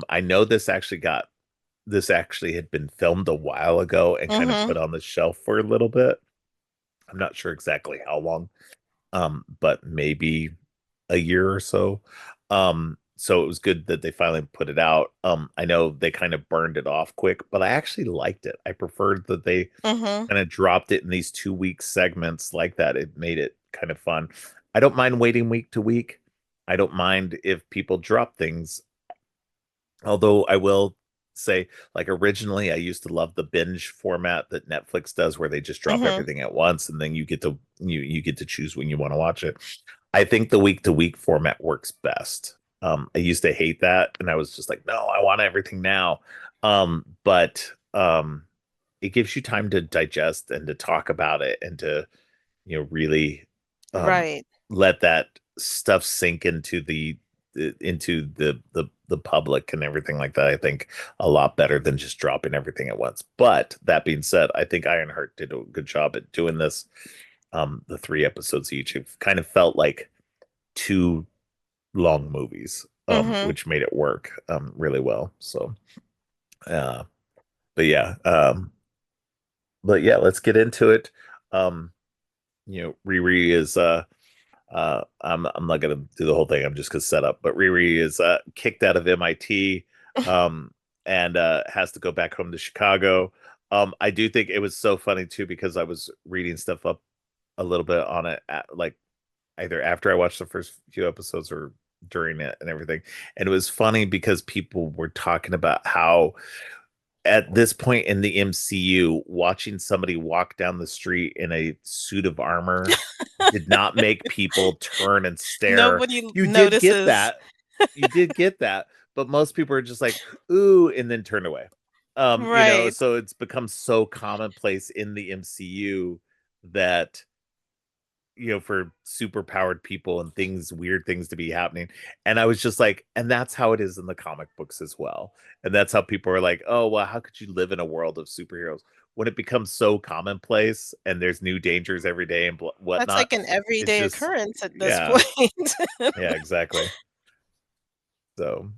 I know this actually had been filmed a while ago and kind of Mhm. put on the shelf for a little bit. I'm not sure exactly how long, but maybe a year or so. So it was good that they finally put it out. I know they kind of burned it off quick, but I actually liked it. I preferred that they Mhm. kind of dropped it in these 2 week segments like that. It made it kind of fun. I don't mind waiting week to week. I don't mind if people drop things. Although I will say, like originally, I used to love the binge format that Netflix does, where they just drop Mhm. everything at once, and then you get to choose when you want to watch it. I think the week to week format works best. I used to hate that, and I was just like, no, I want everything now. But it gives you time to digest and to talk about it and to really um Right. let that stuff sink into the public and everything like that. I think a lot better than just dropping everything at once. But that being said, I think Ironheart did a good job at doing this. The 3 episodes each, it kind of felt like two long movies, Mhm. which made it work really well. So uh but yeah, let's get into it. um Riri is I'm not gonna do the whole thing. I'm just gonna set up. But Riri is kicked out of MIT, um, and has to go back home to Chicago. I do think it was so funny too because I was reading stuff up a little bit on it, like either after I watched the first few episodes or during it and everything. And it was funny because people were talking about how at this point in the MCU, watching somebody walk down the street in a suit of armor did not make people turn and stare. Nobody You did get notices. that. You did get that, but most people are just like, ooh, and then turn away. Right. So it's become so commonplace in the MCU that for super powered people and weird things to be happening. And I was just like, and that's how it is in the comic books as well. And that's how people are like, oh, well, how could you live in a world of superheroes when it becomes so commonplace and there's new dangers every day and That's whatnot? like an It's everyday just, occurrence at this yeah, point. yeah, exactly. So,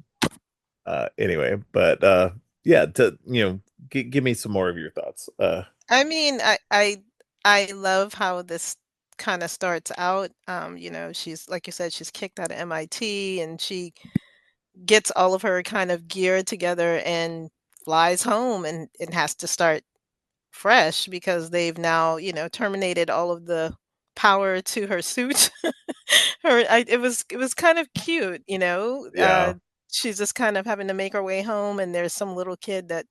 anyway, but yeah, to give me some more of your thoughts. I mean, I love how this kinda starts out. She's like you said, she's kicked out of MIT, and she gets all of her kind of gear together and flies home and has to start fresh because they've now, terminated all of the power to her suit. It was kind of cute, Yeah, she's just kind of having to make her way home, and there's some little kid that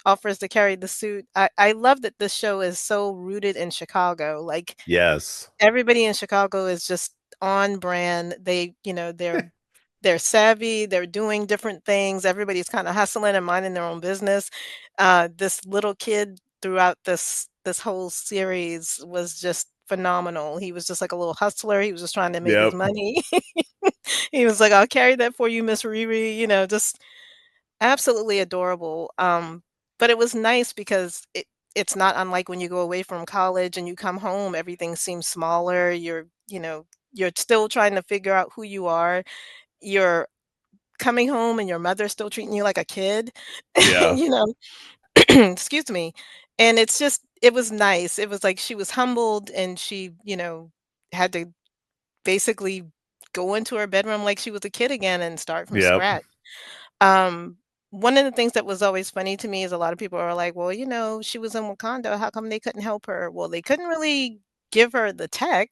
offers to carry the suit. I love that this show is so rooted in Chicago. Like, yes, everybody in Chicago is just on brand. They're savvy, they're doing different things, everybody's kinda hustling and minding their own business. This little kid throughout this whole series was just phenomenal. He was just like a little hustler, he was just trying to make his yep, money. He was like, "I'll carry that for you, Miss Riri," just absolutely adorable. But it was nice because it's not unlike when you go away from college and you come home, everything seems smaller, you're still trying to figure out who you are. You're coming home and your mother's still treating you like a kid, yeah, you know? Excuse me. And it was nice. It was like she was humbled and she, had to basically go into her bedroom like she was a kid again and start from yep, scratch. Um, One of the things that was always funny to me is a lot of people are like, "Well, she was in Wakanda, how come they couldn't help her?" Well, they couldn't really give her the tech.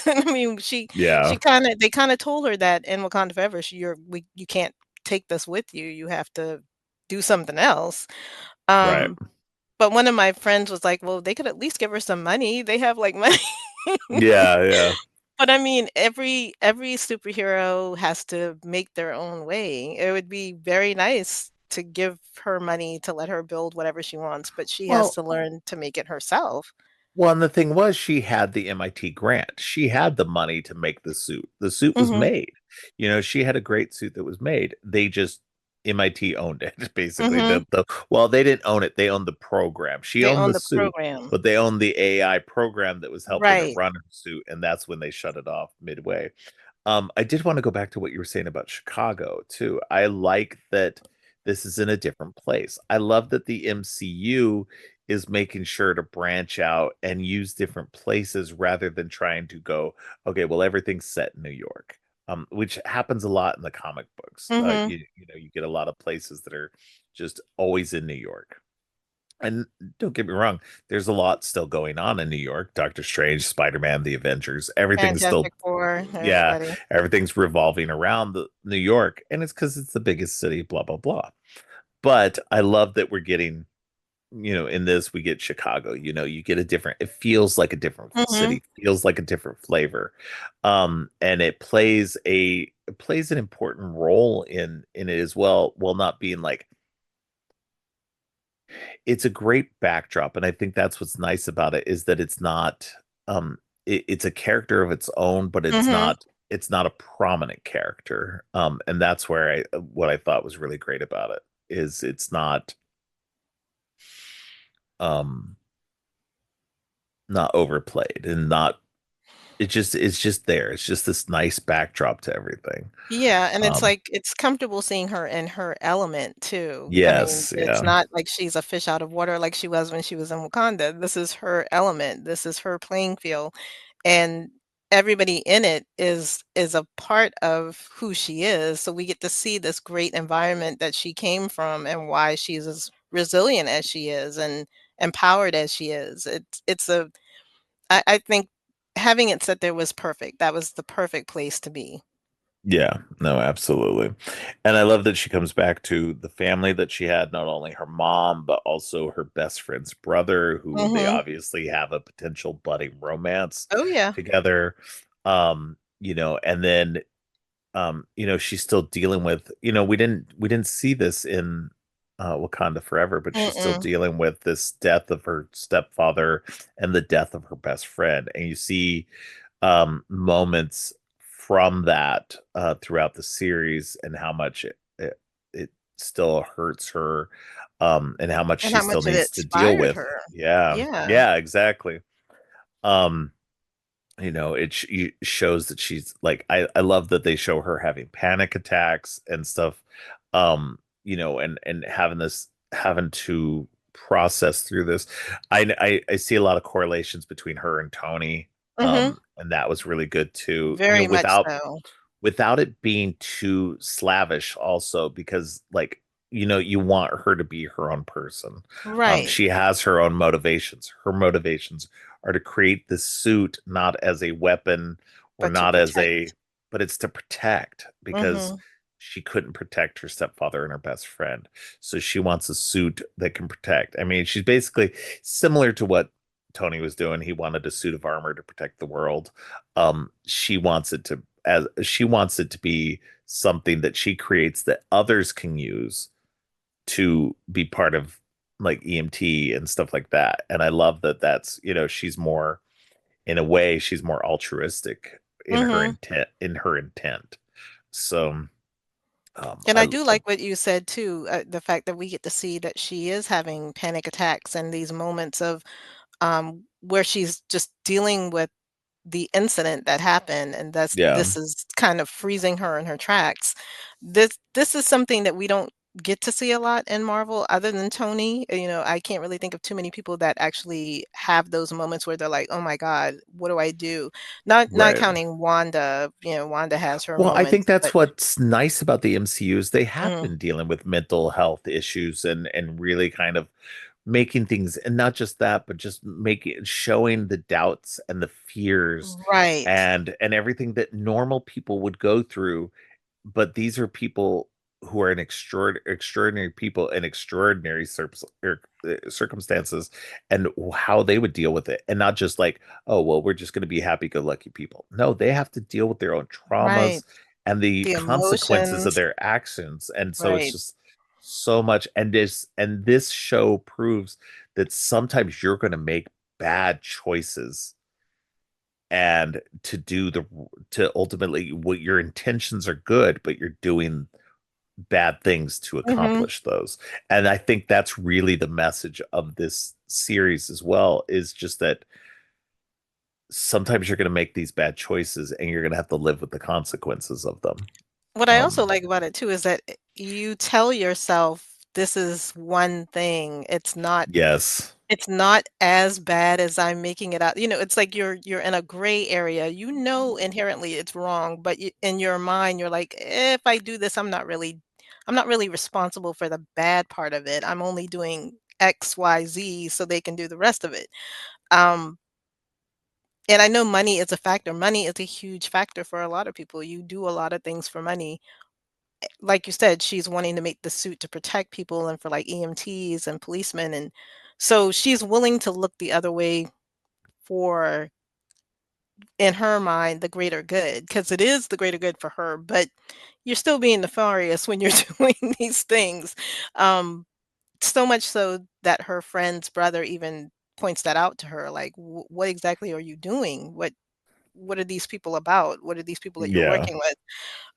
I mean, yeah, they kinda told her that in Wakanda Forever, you can't take this with you, you have to do something else. right, Um, but one of my friends was like, "Well, they could at least give her some money, they have, like, money." yeah, yeah. But I mean, every superhero has to make their own way. It would be very nice to give her money to let her build whatever she wants, but she has Well, to learn to make it herself. Well, and the thing was, she had the MIT grant. She had the money to make the suit. The suit was Mhm, made. She had a great suit that was made. They just MIT owned it, basically. mhm. Well, they didn't own it. They owned the program. She They owned own the the suit, program. but they owned the AI program that was helping her Right. run her suit, and that's when they shut it off midway. I did want to go back to what you were saying about Chicago too. I like that this is in a different place. I love that the MCU is making sure to branch out and use different places rather than trying to go, okay, well, everything's set in New York, which happens a lot in the comic books. Mhm. You get a lot of places that are just always in New York. And don't get me wrong, there's a lot still going on in New York. Doctor Strange, Spider-Man, the Avengers, everything's still, Fantastic Four, yeah, everybody. everything's revolving around New York, and it's because it's the biggest city, blah blah blah. But I love that we're getting, in this we get Chicago. You get a different. It feels like a different Mhm, city, feels like a different flavor, and it plays an important role in it as well, while not being like it's a great backdrop, and I think that's what's nice about it is that it's not it's a character of its own, but mhm. it's not a prominent character. And that's where I what I thought was really great about it is it's um not overplayed and not it's just there. It's just this nice backdrop to everything. Yeah, and it's Um like it's comfortable seeing her in her element too. I mean, yes, it's yeah. not like she's a fish out of water like she was when she was in Wakanda. This is her element. This is her playing field. And everybody in it is a part of who she is. So we get to see this great environment that she came from and why she's as resilient as she is and empowered as she is. It's a I think having it set there was perfect. That was the perfect place to be. Yeah, no, absolutely. And I love that she comes back to the family that she had, not only her mom, but also her best friend's brother, who they Mhm. obviously have a potential budding romance Oh, yeah. together. And then she's still dealing with, we didn't see this in Wakanda Forever, but she's still Mm-mm. dealing with this death of her stepfather and the death of her best friend. And you see moments from that throughout the series and how much it still hurts her, and how much And she how still much it needs to deal inspired with. her. Yeah, Yeah. yeah, exactly. Um, it shows that she's like I love that they show her having panic attacks and stuff, and having to process through this. I see a lot of correlations between her and Tony, Mhm. and that was really good too, Very much so. without it being too slavish also, because like you want her to be her own person. Right. She has her own motivations. Her motivations are to create this suit not as a weapon or But to not as a protect. but it's to protect, because Mhm. she couldn't protect her stepfather and her best friend, so she wants a suit that can protect. I mean, she's basically similar to what Tony was doing. He wanted a suit of armor to protect the world. She wants it to be something that she creates that others can use to be part of like EMT and stuff like that. And I love that she's more, in a way, she's more altruistic Mhm. in her intent. So And I I do like what you said too, the fact that we get to see that she is having panic attacks and these moments of, where she's just dealing with the incident that happened, and yeah, this is kind of freezing her in her tracks. This is something that we don't get to see a lot in Marvel other than Tony. I can't really think of too many people that actually have those moments where they're like, "Oh my god, what do I do?" Not right. counting Wanda, Wanda has her Well, I think moments, that's but what's nice about the MCU is they have mm, been dealing with mental health issues and really kind of making things, and not just that, but just making showing the doubts and the fears right. and everything that normal people would go through. But these are people who are in extraordinary people in extraordinary circumstances, and how they would deal with it, and not just like, oh well, we're just going to be happy-go-lucky people. No, they have to deal with their own Right. traumas and the The consequences of emotions. their actions. And so it's Right. just so much. And this show proves that sometimes you're going to make bad choices, and to ultimately, what your intentions are good, but you're doing bad things to Mhm. accomplish those. And I think that's really the message of this series as well, is just that sometimes you're going to make these bad choices and you're going to have to live with the consequences of them. What I also um like about it too is that you tell yourself this is one thing. yes, It's not as bad as I'm making it out. It's like you're in a gray area. You know inherently it's wrong, but in your mind you're like, if I do this, I'm not really responsible for the bad part of it. I'm only doing XYZ so they can do the rest of it. Um, and I know money is a factor. Money is a huge factor for a lot of people. You do a lot of things for money. Like you said, she's wanting to make the suit to protect people and for like EMTs and policemen. And so she's willing to look the other way for, in her mind, the greater good, because it is the greater good for her. But you're still being nefarious when you're doing these things. Um, so much so that her friend's brother even points that out to her, like, What exactly are you doing? What are these people about? What are these people that you're Yeah. working with?"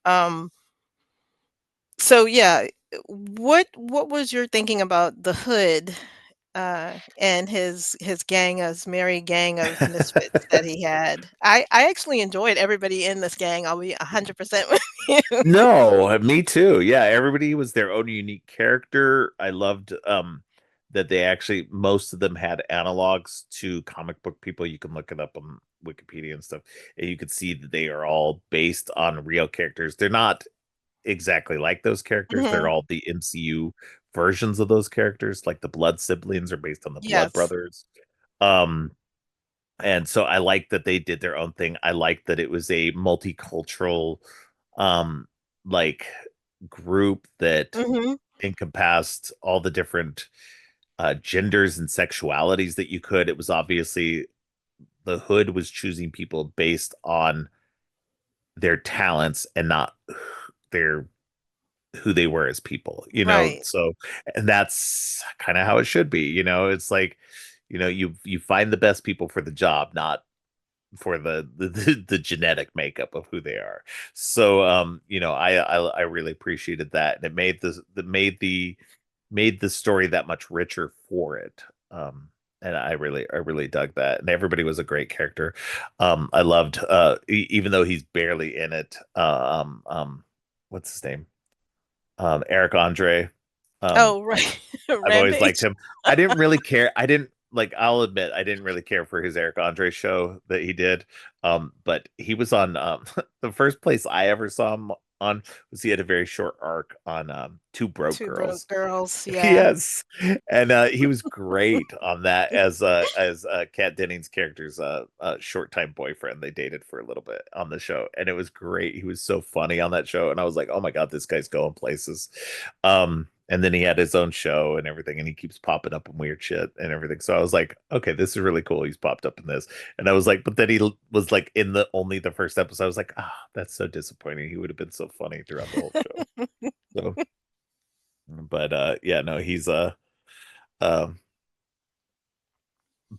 Um, so yeah, what was your thinking about the Hood, and his gang, his merry gang of misfits that he had? I actually enjoyed everybody in this gang. I'll be 100% with you. No, me too. Yeah, everybody was their own unique character. I loved that they actually most of them had analogs to comic book people. You can look it up on Wikipedia and stuff, and you could see that they are all based on real characters. They're not exactly like those characters. They're Mhm. all the MCU versions of those characters. Like the Blood siblings are based on the Blood Yes. brothers. Um, and so I like that they did their own thing. I like that it was a multicultural um like group that Mhm. encompassed all the different genders and sexualities that you could. It was obviously the Hood was choosing people based on their talents and not their who they were as people, you know. Right. So, and that's kind of how it should be, you know. It's like, you know, you find the best people for the job, not for the genetic makeup of who they are. So you know, I really appreciated that, and it made the story that much richer for it. And I really dug that, and everybody was a great character. I loved even though he's barely in it. What's his name? Eric Andre. Um, Oh, I right. I've always liked Rampage. him. I didn't really care. I didn't like. I'll admit, I didn't really care for his Eric Andre show that he did. But he was on the first place I ever saw him on was he had a very short arc on Two Broke Two Broke Girls. Girls, yeah. Yes, and he was great on that as Kat Dennings' character's short time boyfriend. They dated for a little bit on the show, and it was great. He was so funny on that show, and I was like, oh my god, this guy's going places. And then he had his own show and everything, and he keeps popping up in weird shit and everything. So I was like, okay, this is really cool. He's popped up in this, and I was like, but then was like in the only the first episode. I was like, ah, that's so disappointing. He would have been so funny throughout the whole show. So, but yeah, no, he's um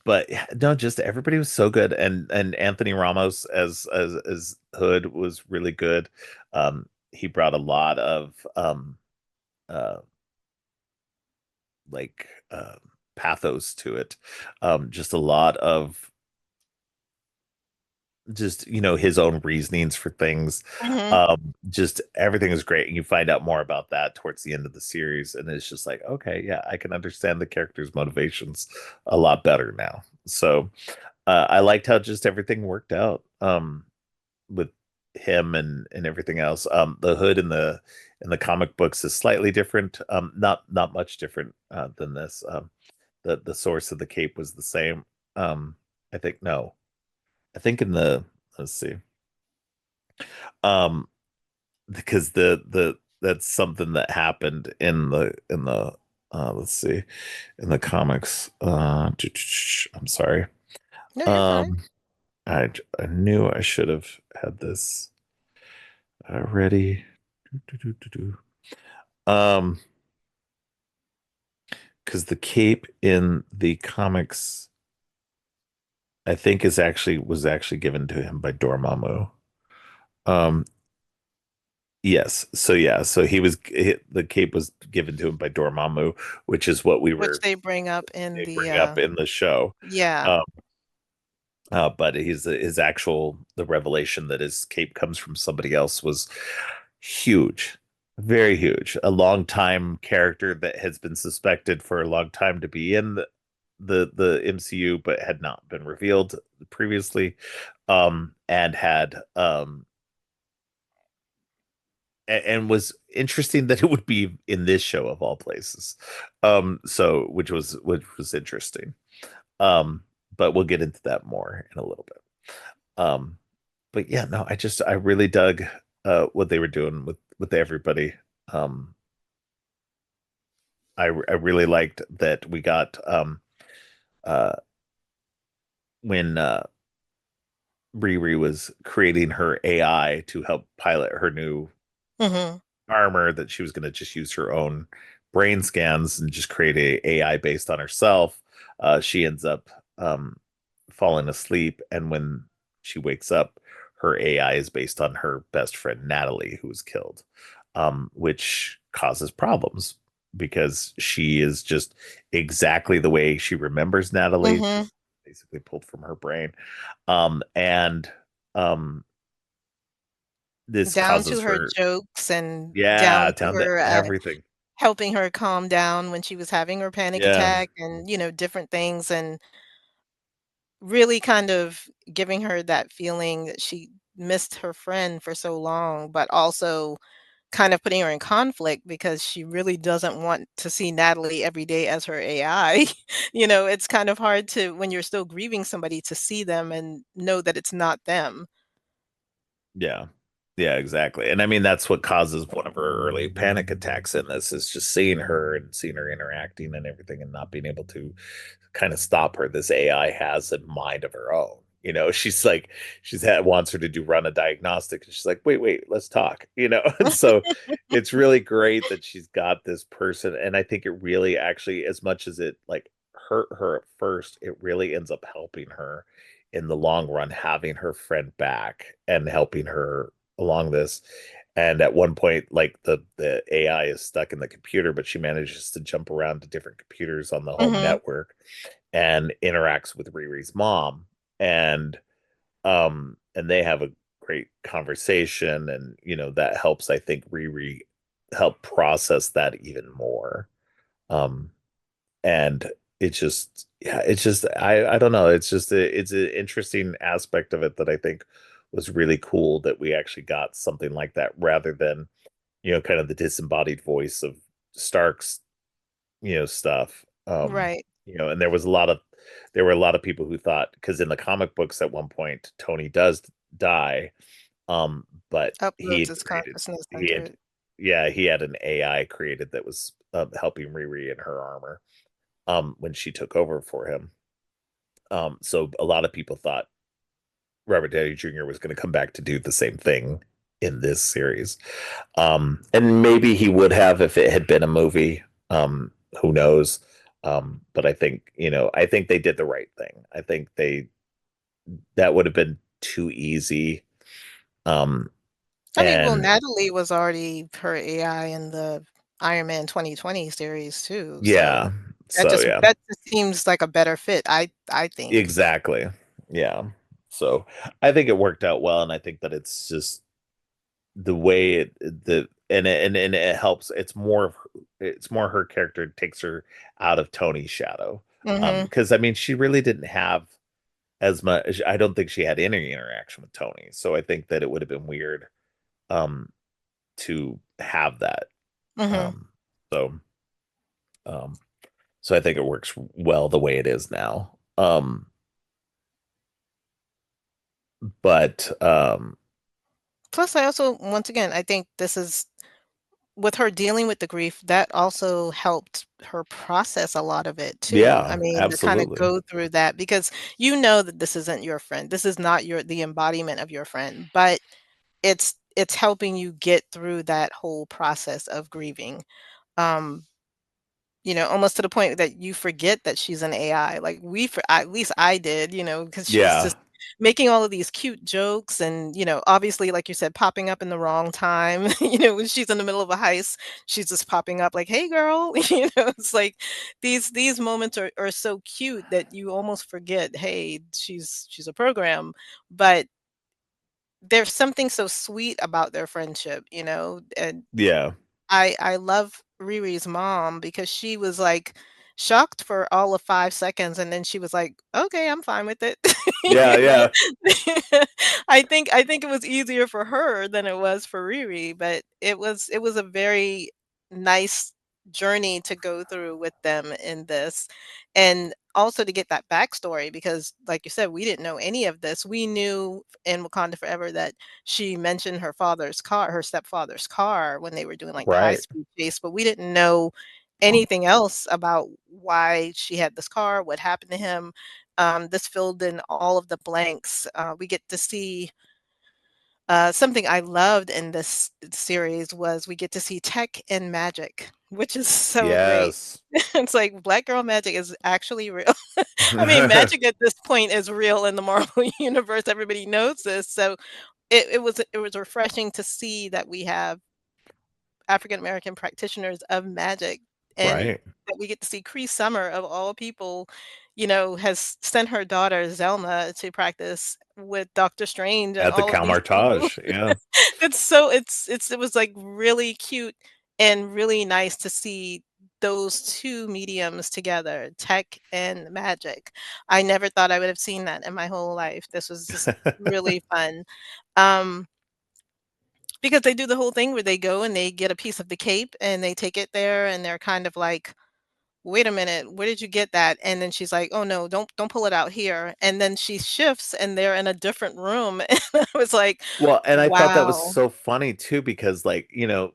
but yeah, no, just everybody was so good, and Anthony Ramos as Hood was really good. He brought a lot of uh like pathos to it. Just a lot of just you know his own reasonings for things. Mhm. Just everything is great, and you find out more about that towards the end of the series, and it's just like, okay, yeah, I can understand the character's motivations a lot better now. So I liked how just everything worked out with him and everything else. The Hood in the comic books is slightly different. Not much different than this. The source of the cape was the same. I think no. I think in the let's see. Um, because the that's something that happened in the let's see in the comics. I'm sorry. No, you're fine. Um, I knew I should have had this ready. Um, because the cape in the comics, I think was actually given to him by Dormammu. Um, yes. So yeah. So the cape was given to him by Dormammu, which is what Which they bring up in they the, bring up in the show. yeah. Um, but his actual the revelation that his cape comes from somebody else was huge, very huge. A long time character that has been suspected for a long time to be in the MCU, but had not been revealed previously, and had and was interesting that it would be in this show of all places. So which was interesting. Um, but we'll get into that more in a little bit. Um, but yeah, no, I really dug what they were doing with everybody. Um, I really liked that we got uh when Riri was creating her AI to help pilot her new Mhm. armor, that she was going to just use her own brain scans and just create a AI based on herself. She ends up falling asleep, and when she wakes up, her AI is based on her best friend Natalie, who was killed, which causes problems because she is just exactly the way she remembers Natalie, Mhm. just basically pulled from her brain. And this Down causes to her her, jokes and yeah, down to down to her, everything. helping her calm down when she was having her panic Yeah, attack and, different things, and really kind of giving her that feeling that she missed her friend for so long, but also kind of putting her in conflict because she really doesn't want to see Natalie every day as her AI. It's kind of hard to, when you're still grieving somebody, to see them and know that it's not them. yeah, yeah, exactly. And I mean, that's what causes one of her early panic attacks in this, is just seeing her and seeing her interacting and everything and not being able to kind of stop her. This AI has a mind of her own. She's like, wants her to run a diagnostic. And she's like, wait, let's talk, And so it's really great that she's got this person. And I think it really actually, as much as it like hurt her at first, it really ends up helping her in the long run, having her friend back and helping her along this. And at one point, like the AI is stuck in the computer, but she manages to jump around to different computers on the home Mhm. network and interacts with Riri's mom. And they have a great conversation, and that helps, I think, Riri help process that even more. Um and it's just, yeah, it's just, I don't know, it's an interesting aspect of it that I think was really cool, that we actually got something like that, rather than kind of the disembodied voice of Stark's stuff. Right. And there were a lot of people who thought, because in the comic books at one point Tony does die, but Uploads his consciousness he into had it. yeah, he had an AI created that was helping Riri in her armor when she took over for him. So a lot of people thought Robert Downey Jr. was going to come back to do the same thing in this series. And maybe he would have if it had been a movie. Who knows? But I think they did the right thing. I think that would have been too easy. Um, I mean, well, and Natalie was already her AI in the Iron Man 2020 series too, so yeah, so yeah, that just seems like a better fit, I think. exactly. Yeah. So I think it worked out well, and I think that it's just the way and it helps. It's more her character, takes her out of Tony's shadow. Mhm. Because I mean, she really didn't have as much. I don't think she had any interaction with Tony, so I think that it would have been weird um to have that. Mhm. um so um so I think it works well the way it is now. But Plus, I also, once again, I think this is, with her dealing with the grief, that also helped her process a lot of it too. I yeah, mean, to kinda absolutely. go through that, because you know that this isn't your friend. This is not the embodiment of your friend, but it's helping you get through that whole process of grieving. Um, almost to the point that you forget that she's an AI. Like, at least I did, because she's Yeah, just making all of these cute jokes and, obviously, like you said, popping up in the wrong time. When she's in the middle of a heist, she's just popping up like, "Hey, girl." It's like these moments are so cute that you almost forget, hey, she's a program. But there's something so sweet about their friendship, and yeah, I love Riri's mom because she was like, shocked for all of 5 seconds, and then she was like, "Okay, I'm fine with it." Yeah, You know? yeah. I think it was easier for her than it was for Riri, but it was a very nice journey to go through with them in this, and also to get that backstory because, like you said, we didn't know any of this. We knew in Wakanda Forever that she mentioned her stepfather's car when they were doing, like, the Right. high-speed chase, but we didn't know anything else about why she had this car, what happened to him. This filled in all of the blanks. We get to see something I loved in this series was we get to see tech and magic, which is so great. Yes. It's like Black Girl Magic is actually real. I mean, magic at this point is real in the Marvel universe. Everybody knows this. So it was refreshing to see that we have African American practitioners of magic and Right. that we get to see Cree Summer of all people, has sent her daughter Zelma to practice with Doctor Strange and At the all of these people. Calmartage. Yeah. It was like really cute and really nice to see those two mediums together, tech and magic. I never thought I would have seen that in my whole life. This was just really fun. Um, because they do the whole thing where they go and they get a piece of the cape and they take it there and they're kind of like, "Wait a minute, where did you get that?" And then she's like, "Oh no, don't pull it out here." And then she shifts and they're in a different room. And I was like, Well, and I thought that was "Wow." so funny too, because like,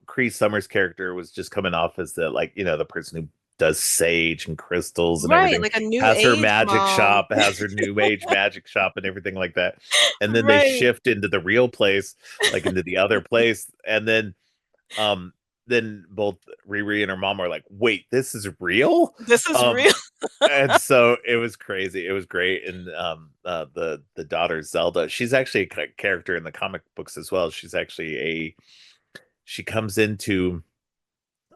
Cree Summers' character was just coming off as the like, the person who does sage and crystals and Right, everything, like a new has her age magic mom. shop, has her new age magic shop and everything like that. And then they Right. shift into the real place, like into the other place. And um then both Riri and her mom are like, wait, this is real? This is Um real. and so it was crazy. It was great. And the daughter Zelda, she's actually a character in the comic books as well. She's actually she comes into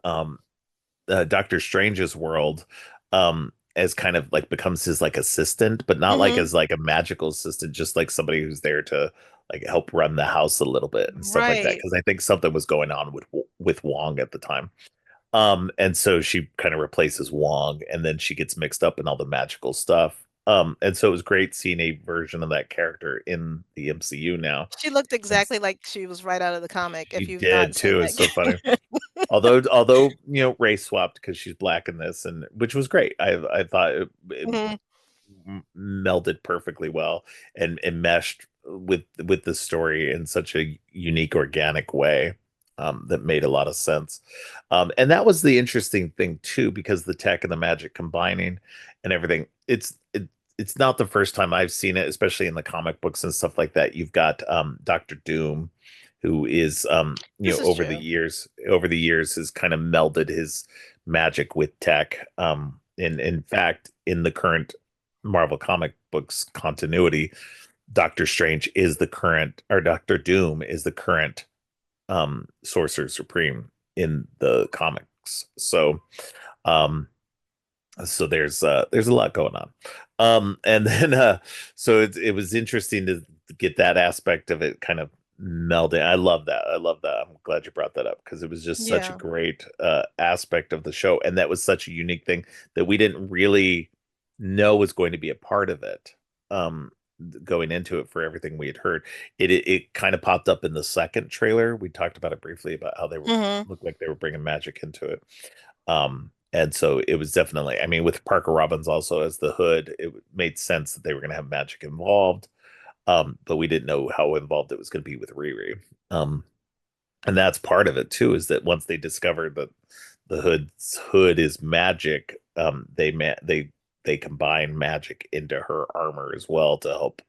um Doctor Strange's world as kind of like becomes his like assistant, but not like Mhm. as like a magical assistant, just like somebody who's there to like help run the house a little bit and stuff like that. Right. Because I think something was going on with Wong at the time. And so she kind of replaces Wong, and then she gets mixed up in all the magical stuff. And so it was great seeing a version of that character in the MCU now. She looked And exactly like she was right out of the comic, if she you've not did seen too. It's so funny. that. Although race swapped because she's black in this, and which was great. I thought it Mhm. melded perfectly well and meshed with the story in such a unique, organic way, that made a lot of sense. And that was the interesting thing too, because the tech and the magic combining and everything. It's not the first time I've seen it, especially in the comic books and stuff like that. You've got Doctor Doom, who is This is true. over the years has kind of melded his magic with tech. In fact, in the current Marvel comic books continuity, Doctor Strange is the current, or Doctor Doom is the current Sorcerer Supreme in the comics. Um, so there's a lot going on. And then so it was interesting to get that aspect of it kind of melding. I love that. I love that. I'm glad you brought that up because it was just such a Yeah. great aspect of the show, and that was such a unique thing that we didn't really know was going to be a part of it. Going into it, for everything we had heard, it kind of popped up in the second trailer. We talked about it briefly about how they were Mhm. looked like they were bringing magic into it. And so it was definitely, I mean, with Parker Robbins also as the Hood, it made sense that they were going to have magic involved. But we didn't know how involved it was going to be with Riri. Um, and that's part of it too, is that once they discovered that the Hood's hood is magic, they combine magic into her armor as well to help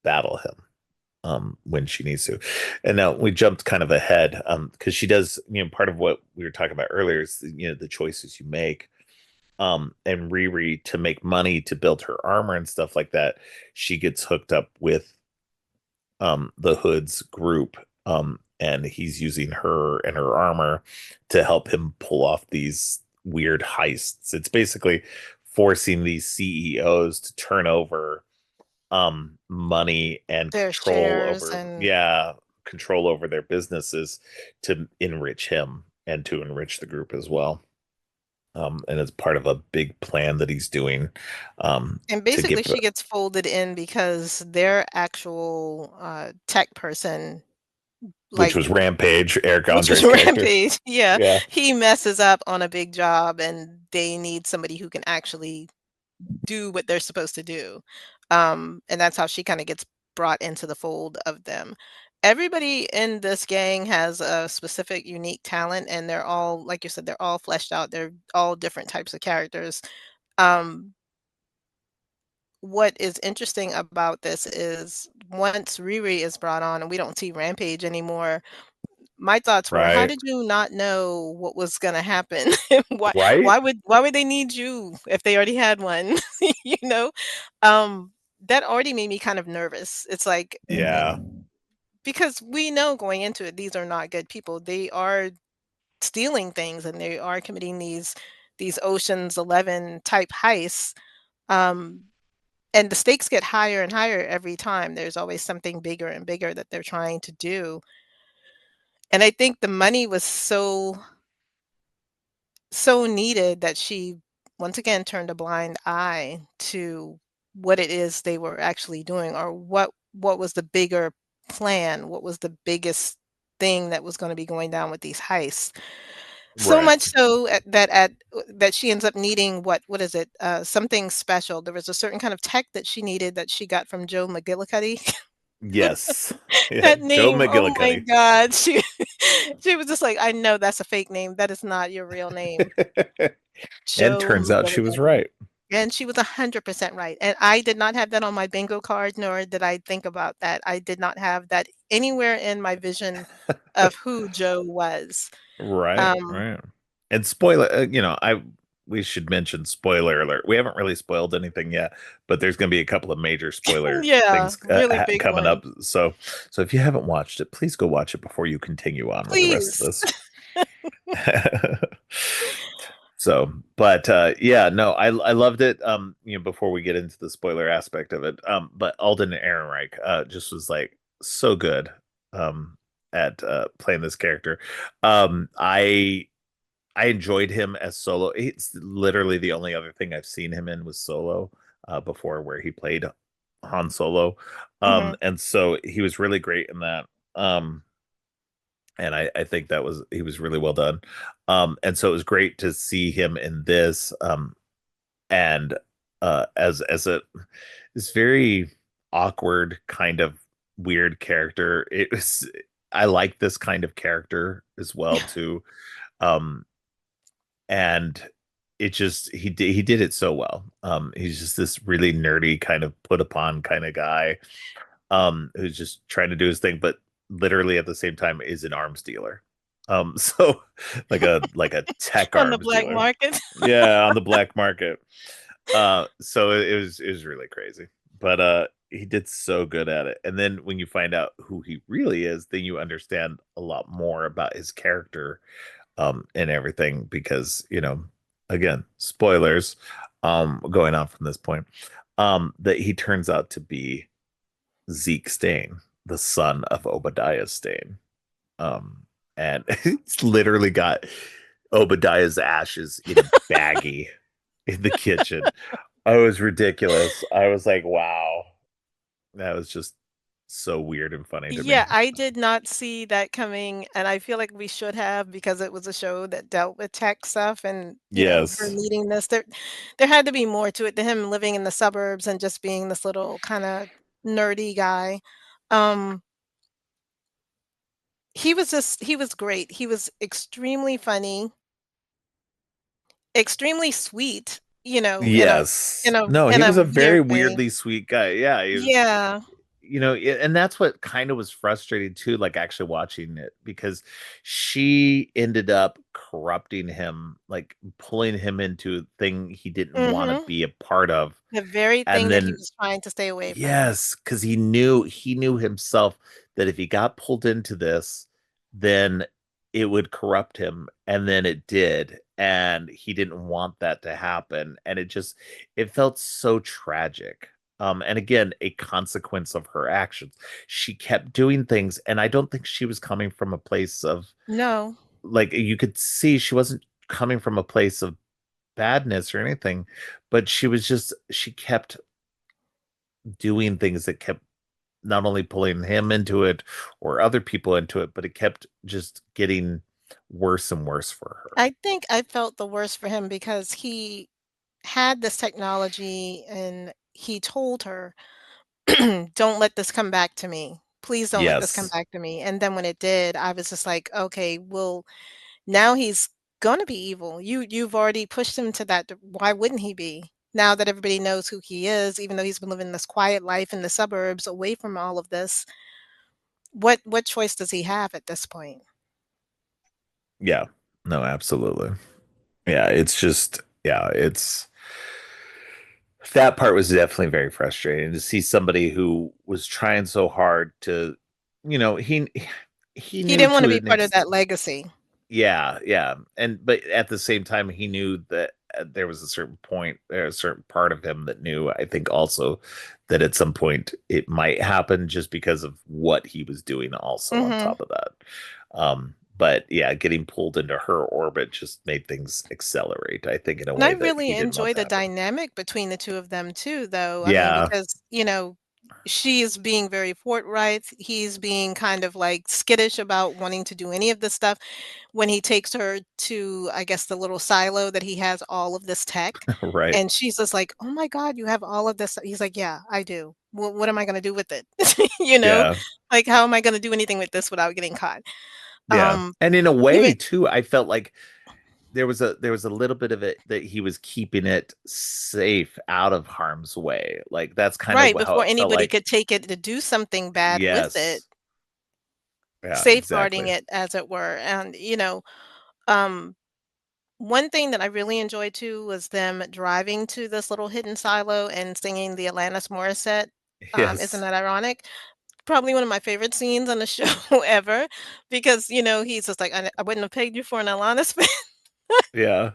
battle him when she needs to. And now we jumped kind of ahead because she does, part of what we were talking about earlier is, the choices you make. And Riri, to make money to build her armor and stuff like that, she gets hooked up with the Hood's group. And he's using her and her armor to help him pull off these weird heists. It's basically forcing these CEOs to turn over money and Their control shares over, and yeah, control over their businesses to enrich him and to enrich the group as well. And it's part of a big plan that he's doing And to basically, get, she gets folded in because their actual tech person, which like, was Rampage, Eric which was Andre's character. Rampage, yeah, Yeah, he messes up on a big job, and they need somebody who can actually do what they're supposed to do. And that's how she kind of gets brought into the fold of them. Everybody in this gang has a specific, unique talent, and they're all, like you said, they're all fleshed out. They're all different types of characters. Um, what is interesting about this is once Riri is brought on and we don't see Rampage anymore, my thoughts were, how right, did you not know what was gonna happen? Why right. why would they need you if they already had one? You know? Um, that already made me kind of nervous. It's like, Yeah, because we know going into it, these are not good people. They are stealing things and they are committing these Ocean's 11 type heists. Um, and the stakes get higher and higher every time. There's always something bigger and bigger that they're trying to do. And I think the money was so needed that she once again turned a blind eye to what it is they were actually doing, or what was the bigger plan, what was the biggest thing that was going to be going down with these heists. So right. much so that she ends up needing, what is it, something special. There was a certain kind of tech that she needed that she got from Joe McGillicuddy. Yes, yeah. That Joe name, oh my McGillicuddy. god, she was just like, "I know that's a fake name, that is not your real name, And Joe turns out she was McGillicuddy." right. And she was 100% right, and I did not have that on my bingo card, nor did I think about that. I did not have that anywhere in my vision of who Joe was. Right, Um, right. And spoiler, we should mention spoiler alert. We haven't really spoiled anything yet, but there's going to be a couple of major spoiler yeah, things really big coming one. up. So if you haven't watched it, please go watch it before you continue on with the rest of Please. this. So, but yeah, no, I loved it. Before we get into the spoiler aspect of it, but Alden Ehrenreich just was like so good um at playing this character. I enjoyed him as Solo. It's literally the only other thing I've seen him in was Solo before, where he played Han Solo. Mhm. And so he was really great in that. And I think he was really well done. And so it was great to see him in this. And as a this very awkward kind of weird character. I like this kind of character as well too. Um, and he did it so well. He's just this really nerdy kind of put upon kind of guy who's just trying to do his thing, but literally at the same time is an arms dealer. So like a tech On the arms black dealer. market. Yeah, on the black market. So it was really crazy. But he did so good at it. And then when you find out who he really is, then you understand a lot more about his character and everything because, again, spoilers going on from this point. That he turns out to be Zeke Stain, the son of Obadiah Stane. Um, and it's literally got Obadiah's ashes in a baggie in the kitchen. Oh, it was ridiculous. I was like, wow, that was just so weird and funny to me. Yeah, I did not see that coming, and I feel like we should have, because it was a show that dealt with tech stuff and, her Yes. needing this. There had to be more to it, to him living in the suburbs and just being this little kinda nerdy guy. Um, he was great. He was extremely funny, extremely sweet, Yes. in a No, in he a was a weird very way. weirdly sweet guy. Yeah, he was, Yeah. and that's what kind of was frustrating too, like actually watching it because she ended up corrupting him, like pulling him into a thing he didn't want to Mhm. be a part of. The very And thing that he then was trying to stay away from. yes, because he knew himself that if he got pulled into this, then it would corrupt him, and then it did, and he didn't want that to happen, and it felt so tragic. And again, a consequence of her actions. She kept doing things, and I don't think she was coming from a place of No. like you could see she wasn't coming from a place of badness or anything, but she kept doing things that kept not only pulling him into it or other people into it, but it kept just getting worse and worse for her. I think I felt the worst for him because he had this technology and he told her, "Don't let this come back to me. Please don't let this come Yes. back to me." And then when it did, I was just like, "Okay, well, now he's gonna be evil. You've already pushed him to that. Why wouldn't he be? Now that everybody knows who he is, even though he's been living this quiet life in the suburbs away from all of this, what choice does he have at this point?" Yeah. No, absolutely. Yeah, it's just yeah, it's that part was definitely very frustrating to see somebody who was trying so hard to, you know, he He knew didn't want to to be an part of ex that legacy. yeah, yeah. And but at the same time he knew that there was a certain point, a certain part of him that knew, I think also that at some point it might happen just because of what he was doing also on Mhm. top of that. But yeah, getting pulled into her orbit just made things accelerate, I think, in a And I way that really he didn't want enjoy to the happen. dynamic between the 2 of them too, though. I mean, Yeah, because, she is being very forthright. He's being kind of like skittish about wanting to do any of this stuff when he takes her to, I guess, the little silo that he has all of this tech. right. And she's just like, "Oh my God, you have all of this." He's like, "Yeah, I do. What am I going to do with it?" you know, Yeah. like, how am I going to do anything with this without getting caught? Yeah. Um, And in a even way too, I felt like there was a little bit of it that he was keeping it safe out of harm's way. Like that's kind of right how before it felt anybody like. could take it to do something bad with it, Yes. Yeah, safeguarding exactly. it as it were. And, um, one thing that I really enjoyed too was them driving to this little hidden silo and singing the Alanis Morissette. Isn't Yes. that ironic? Probably one of my favorite scenes on the show ever because, he's just like, I wouldn't have paid you for an Alanis fan." Yeah.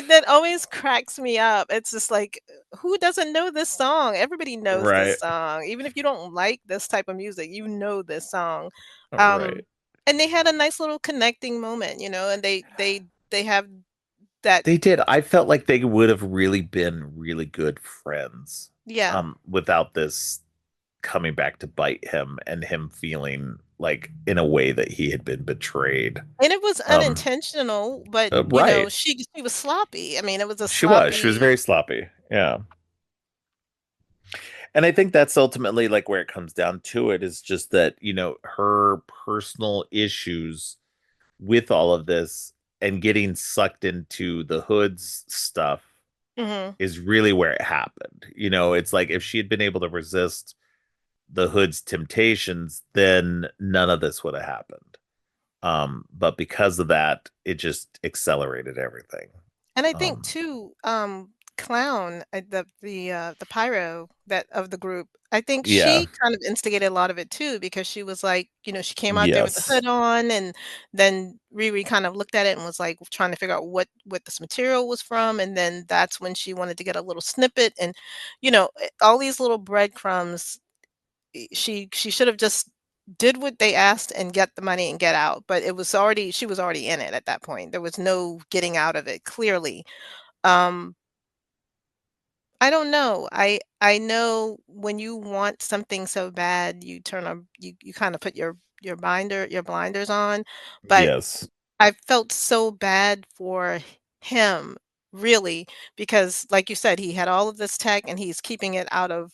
That always cracks me up. It's just like, who doesn't know this song? Everybody knows this Right. song. Even if you don't like this type of music, you know this song. Right. Um, and they had a nice little connecting moment, and they have that. They did. I felt like they would have really been really good friends Yeah. without this coming back to bite him and him feeling like in a way that he had been betrayed. And it was Um unintentional, but, right. she was sloppy. I mean, it was a She was sloppy. very sloppy. Yeah. And I think that's ultimately like where it comes down to it is just that, her personal issues with all of this and getting sucked into the Hood's stuff Mhm. is really where it happened. It's like if she had been able to resist the Hood's temptations, then none of this would have happened. But because of that, it just accelerated everything. And I think Um, too, Clown, the pyro that of the group, I think yeah. she kind of instigated a lot of it too because she was like, she came out there with the Yes. hood on, and then Riri kind of looked at it and was like trying to figure out what this material was from, and then that's when she wanted to get a little snippet, and all these little breadcrumbs. She should have just did what they asked and get the money and get out, but she was already in it at that point. There was no getting out of it clearly. um, I don't know. I know when you want something so bad, you kinda put your blinders on, but Yes. I felt so bad for him, really, because like you said, he had all of this tech and he's keeping it out of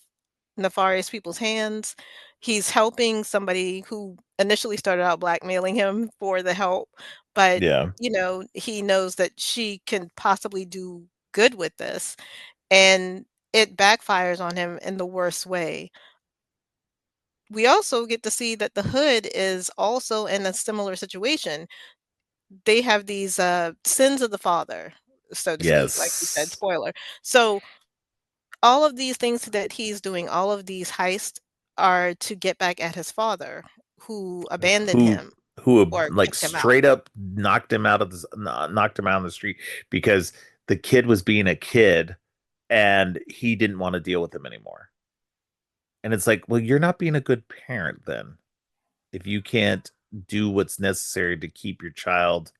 nefarious people's hands. He's helping somebody who initially started out blackmailing him for the help, but, Yeah. he knows that she can possibly do good with this, and it backfires on him in the worst way. We also get to see that the hood is also in a similar situation. They have these sins of the father, so to speak, like you said, Yes. spoiler. So all of these things that he's doing, all of these heists are to get back at his father who abandoned who him or like kicked him out. straight up knocked him out on the street because the kid was being a kid and he didn't want to deal with him anymore. And it's like, well, you're not being a good parent then if you can't do what's necessary to keep your child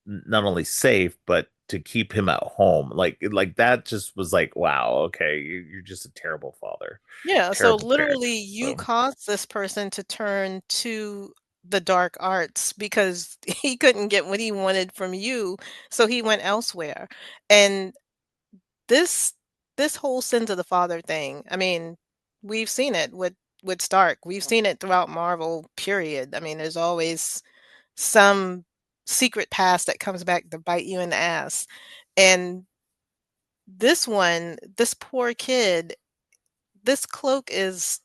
not only safe but to keep him at home. Like that just was like, wow, okay, you're just a terrible father, Yeah, so terrible parent. literally you So caused this person to turn to the dark arts because he couldn't get what he wanted from you, so he went elsewhere. And this this whole sins of the father thing, I mean, we've seen it with Stark. We've seen it throughout Marvel, period. I mean, there's always some secret past that comes back to bite you in the ass. And this one, this poor kid, this cloak is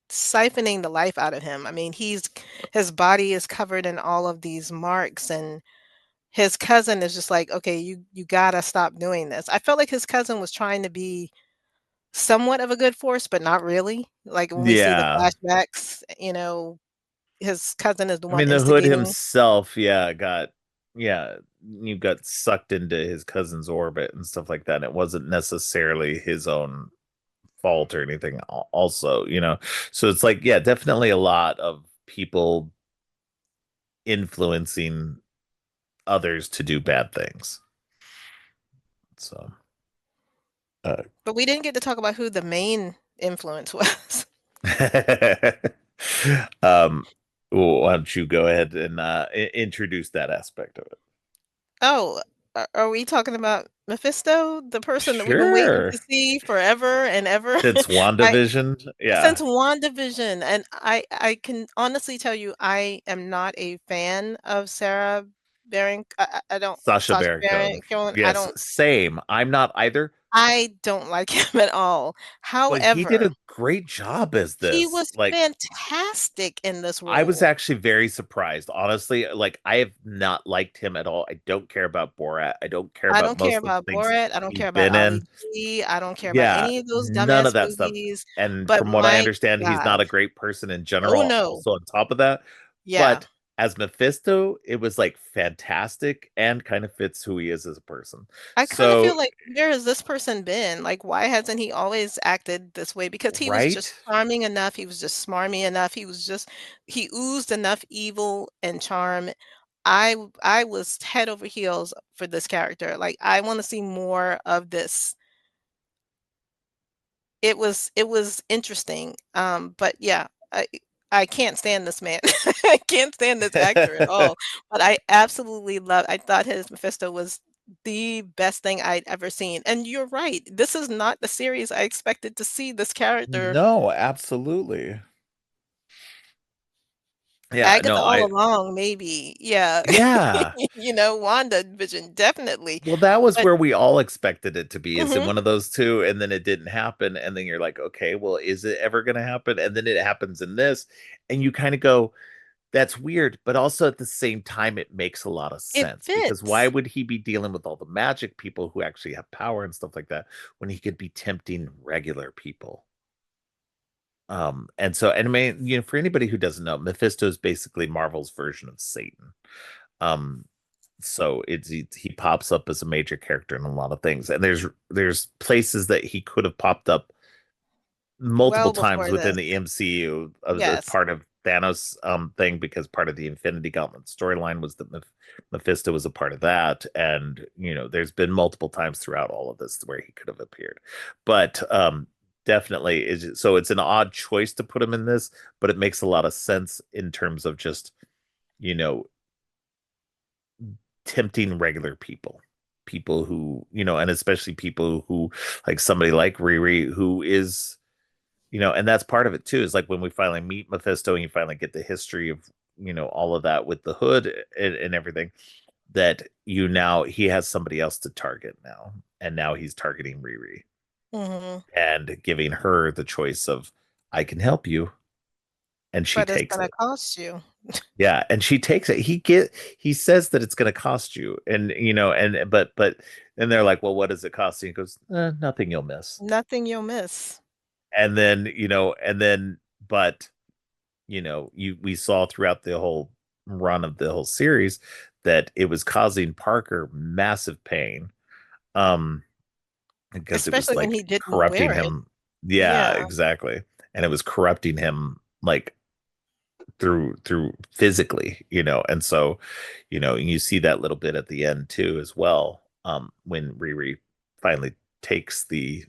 siphoning the life out of him. I mean, his body is covered in all of these marks, and his cousin is just like, "Okay, you gotta stop doing this." I felt like his cousin was trying to be somewhat of a good force, but not really. Like when we see the yeah, flashbacks, his cousin is the I one mean the Hood instigating. himself, yeah, you got sucked into his cousin's orbit and stuff like that. And it wasn't necessarily his own fault or anything. Also, so it's like, yeah, definitely a lot of people influencing others to do bad things. So, uh, But we didn't get to talk about who the main influence was. um, why don't you go ahead and introduce that aspect of it? Oh, are we talking about Mephisto, the person that we've been waiting to Sure. see forever and ever? Since I WandaVision, Since yeah. WandaVision, and I can honestly tell you I am not a fan of Sarah Baron I don't Sasha Sacha Baron Baron Cohen. Cohen, Yes, same. I'm not either, I don't like him at all. but he did However, a great job as he this. was Like, fantastic in this I was role. actually very surprised, honestly. Like, I have not liked him at all. I don't care about Borat. I don't care I about don't care most of the about things Borat, I don't he's care about been Ali in. G, I don't care about Yeah, any of those none of dumbass that stuff. movies, And but from what I my understand, he's not god. a great person in Oh, general, no. also on top of that. Yeah. But as Mephisto, it was like fantastic and kind of fits who he is as a person. I kinda So, feel like, where has this person been? Like, why hasn't he always acted this way? Because he was right? just charming enough, he was just smarmy enough, he oozed enough evil and charm. I was head over heels for this character, like, I wanna see more of this. It was interesting, but yeah, I can't stand this man. I can't stand this actor at all, but I thought his Mephisto was the best thing I'd ever seen, and you're right, this is not the series I expected to see this character. No, absolutely. Yeah, Agatha no, all along, maybe, yeah. yeah. WandaVision, definitely, Well, that was but where we all expected it to be, is in mhm, one of those two, and then it didn't happen. And then you're like, okay, well, is it ever going to happen? And then it happens in this, and you kind of go, that's weird. But also at the same time, it makes a lot of it sense, because why fits. would he be dealing with all the magic people who actually have power and stuff like that when he could be tempting regular people? And so, and I mean, for anybody who doesn't know, Mephisto is basically Marvel's version of Satan. Um, so he pops up as a major character in a lot of things, and there's places that he could have popped up multiple Well times before within this. the MCU as Yes. part of Thanos thing, because part of the Infinity Gauntlet storyline was that Mephisto was a part of that. And there's been multiple times throughout all of this where he could have appeared, but definitely is, so it's an odd choice to put him in this, but it makes a lot of sense in terms of just you know tempting regular people who and especially people who, like somebody like Riri, who is and that's part of it too, is like when we finally meet Mephisto and you finally get the history of all of that with the Hood and everything, that now he has somebody else to target now, and now he's targeting Riri Mhm. and giving her the choice of, I can help you, and she But it's takes gonna it. cost you. Yeah, and she takes it. He says that it's going to cost you, and but then they're like, well, what does it cost you? He goes, nothing, you'll miss. Nothing you'll miss. And then but you we saw throughout the whole run of the whole series that it was causing Parker massive pain, um, because it was Especially when like he didn't corrupting wear it. him. Yeah, Yeah. exactly, and it was corrupting him like through physically, and so, you see that little bit at the end too as well, when Riri finally takes the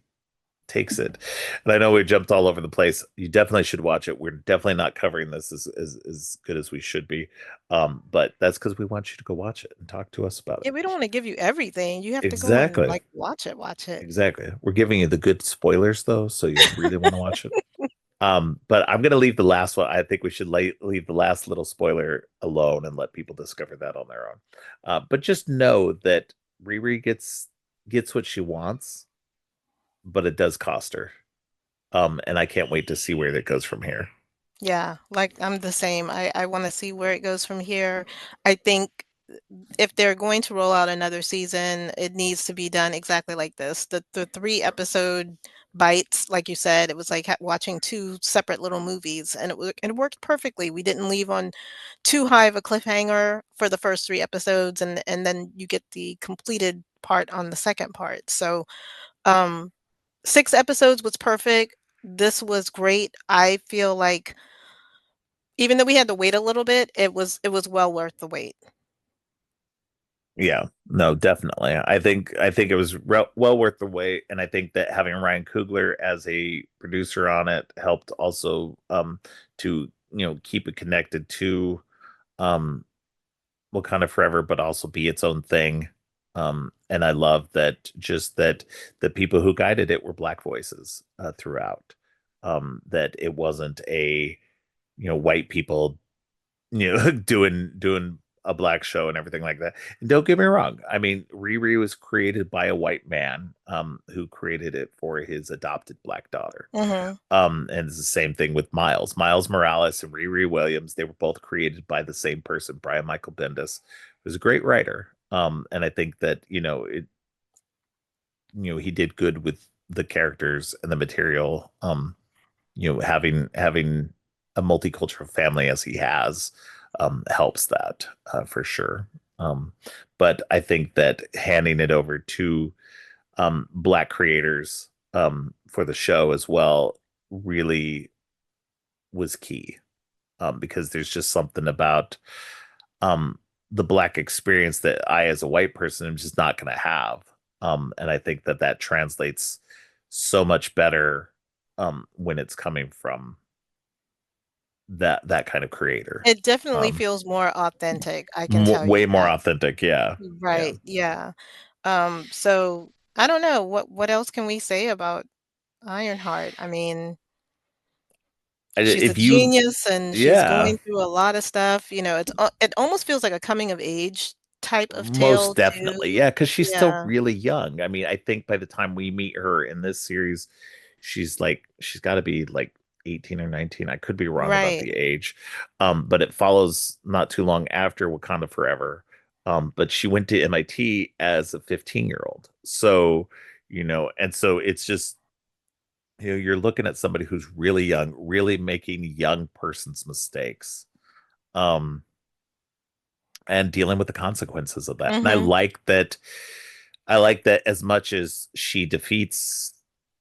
takes it. And I know we jumped all over the place. You definitely should watch it. We're definitely not covering this as good as we should be. But that's because we want you to go watch it and talk to us about Yeah, it. we don't wanna give you everything. You have to go and, Exactly. like, watch it. Exactly. We're giving you the good spoilers though, so you really want to watch it. But I'm gonna leave the last one. I think we should leave the last little spoiler alone and let people discover that on their own. But just know that Riri gets what she wants, but it does cost her. And I can't wait to see where that goes from here. Yeah, like, I'm the same. I wanna see where it goes from here. I think if they're going to roll out another season, it needs to be done exactly like this. The 3 episode bites, like you said, it was like watching 2 separate little movies, and it worked perfectly. We didn't leave on too high of a cliffhanger for the first 3 episodes, and then you get the completed part on the second part. So, um, 6 episodes was perfect. This was great. I feel like even though we had to wait a little bit, it was well worth the wait. Yeah, no, definitely. I think it was well worth the wait, and I think that having Ryan Coogler as a producer on it helped also, to keep it connected to, um Wakanda Forever, but also be its own thing. And I love that, just that the people who guided it were Black voices, throughout. That it wasn't a white people doing a black show and everything like that. And don't get me wrong, I mean, Riri was created by a white man, who created it for his adopted black daughter. Mhm. And it's the same thing with Miles Morales and Riri Williams. They were both created by the same person, Brian Michael Bendis, who's a great writer. And I think that he did good with the characters and the material. Having a multicultural family as he has, helps that, for sure. But I think that handing it over to, Black creators, for the show as well, really was key, because there's just something about, um, the Black experience that I, as a white person, am just not going to have. And I think that that translates so much better, when it's coming from that kind of creator. It definitely Um, feels more authentic, I can tell you Way more that. authentic. Yeah. Yeah. Right, yeah. So I don't know, what else can we say about Ironheart? I mean, she's a If you, genius and she's yeah, going through a lot of stuff, it almost feels like a coming of age type of most tale definitely. too. Yeah. Cause she's still Yeah, really young. I mean, I think by the time we meet her in this series, she's got to be like 18 or 19. I could be wrong about right. the age. But it follows not too long after Wakanda Forever. But she went to MIT as a 15-year-old. So, and so it's just, you're looking at somebody who's really young, really making young person's mistakes, um, and dealing with the consequences of that. And I Mhm, like that. I like that as much as she defeats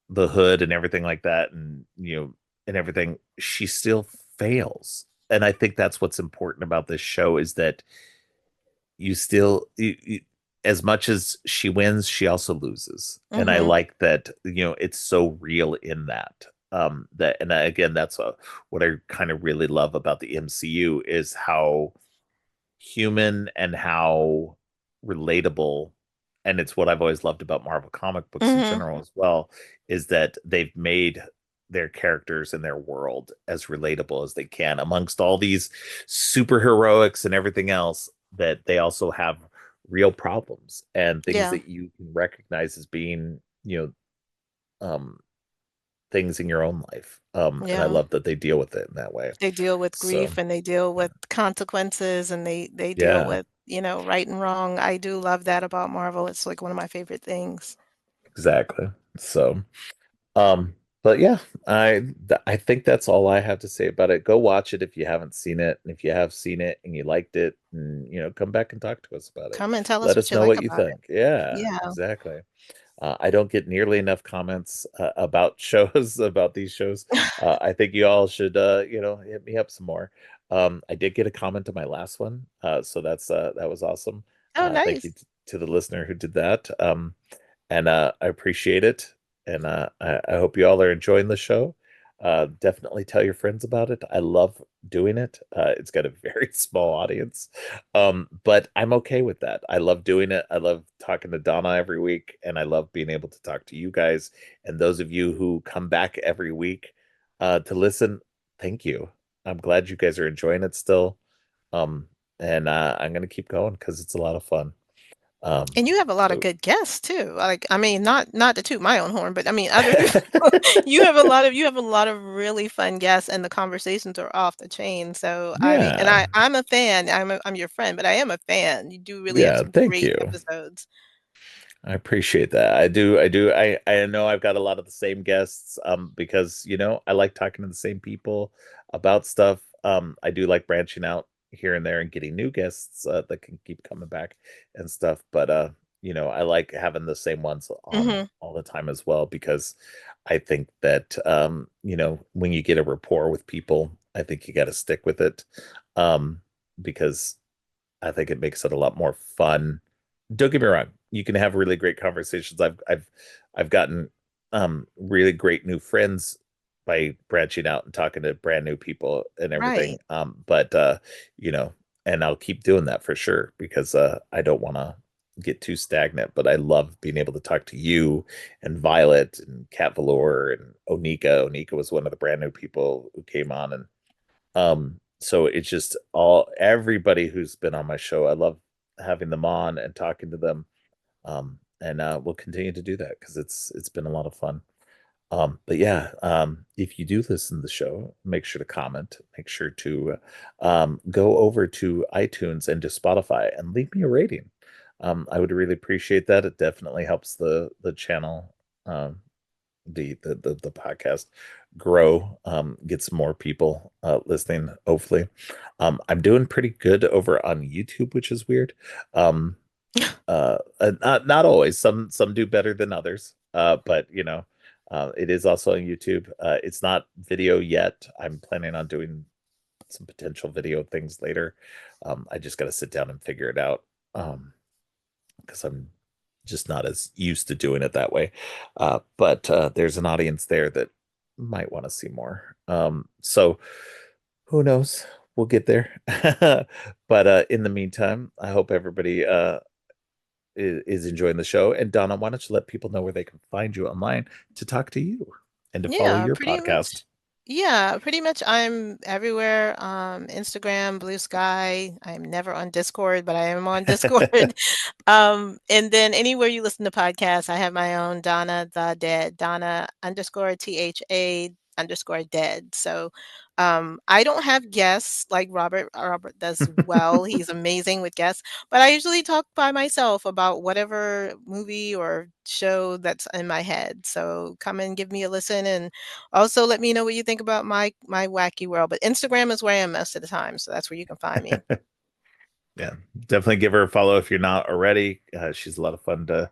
the Hood and everything like that, and and everything, she still fails. And I think that's what's important about this show, is that you still as much as she wins, she also loses. And I mhm. like that, it's so real in that. That, and again, that's what I kind of really love about the MCU, is how human and how relatable. And it's what I've always loved about Marvel comic books in Mhm. general as well, is that they've made their characters and their world as relatable as they can, amongst all these superheroics and everything else, that they also have real problems and things Yeah, that you can recognize as being, um things in your own life. And I yeah. love that they deal with it in that way. They deal with So grief and they deal with consequences and they deal yeah, with, right and wrong. I do love that about Marvel. It's like one of my favorite things. exactly. So, but yeah, I think that's all I have to say about it. Go watch it if you haven't seen it, and if you have seen it and you liked it, and come back and talk to us about it. Come and tell us Let what us you know like what you about it. think. Yeah, Yeah. exactly. I don't get nearly enough comments about shows about these shows. I think you all should, hit me up some more. I did get a comment on my last one, so that was awesome. Oh, Thank you nice. to the listener who did that, and I appreciate it. And I hope you all are enjoying the show. Definitely tell your friends about it. I love doing it. It's got a very small audience, but I'm okay with that. I love doing it. I love talking to Donna every week, and I love being able to talk to you guys and those of you who come back every week to listen. Thank you. I'm glad you guys are enjoying it still. Um, and I'm gonna keep going because it's a lot of fun. And you have a lot of So good guests too. Like, I mean, not to toot my own horn, but I mean, other people, you have a lot of really fun guests, and the conversations are off the chain. So I mean, and yeah, I'm a fan. I'm your friend, but I am a fan. You do really have yeah, some thank great you. episodes. I appreciate that. I do. I know I've got a lot of the same guests because I like talking to the same people about stuff. I do like branching out here and there and getting new guests that can keep coming back and stuff. But I like having the same ones on Mhm. all the time as well because I think that when you get a rapport with people, I think you got to stick with it because I think it makes it a lot more fun. Don't get me wrong, you can have really great conversations. I've gotten really great new friends by branching out and talking to brand new people and everything. Right. But you know, and I'll keep doing that for sure because I don't want to get too stagnant, but I love being able to talk to you and Violet and Cat Velour and Onika. Onika was one of the brand new people who came on, and so it's just all everybody who's been on my show. I love having them on and talking to them. And we'll continue to do that because it's been a lot of fun. But yeah, if you do listen to the show, make sure to comment. Make sure to go over to iTunes and to Spotify and leave me a rating. I would really appreciate that. It definitely helps the channel, the podcast grow, get some more people listening, hopefully. I'm doing pretty good over on YouTube, which is weird. Not always. Some do better than others. But it is also on YouTube. It's not video yet. I'm planning on doing some potential video things later. I just got to sit down and figure it out. Because I'm just not as used to doing it that way. But there's an audience there that might want to see more. So who knows? We'll get there. But in the meantime, I hope everybody is enjoying the show. And Donna, why don't you let people know where they can find you online to talk to you and to follow Yeah, your pretty podcast? much. Yeah, pretty much I'm everywhere. Instagram, Blue Sky. I'm never on Discord, but I am on Discord. And then anywhere you listen to podcasts, I have my own Donna Tha Dead, Donna underscore THA underscore dead. So I don't have guests like Robert. Robert does well. He's amazing with guests, but I usually talk by myself about whatever movie or show that's in my head. So come and give me a listen, and also let me know what you think about my wacky world. But Instagram is where I am most of the time, so that's where you can find me. Yeah, definitely give her a follow if you're not already. She's a lot of fun to,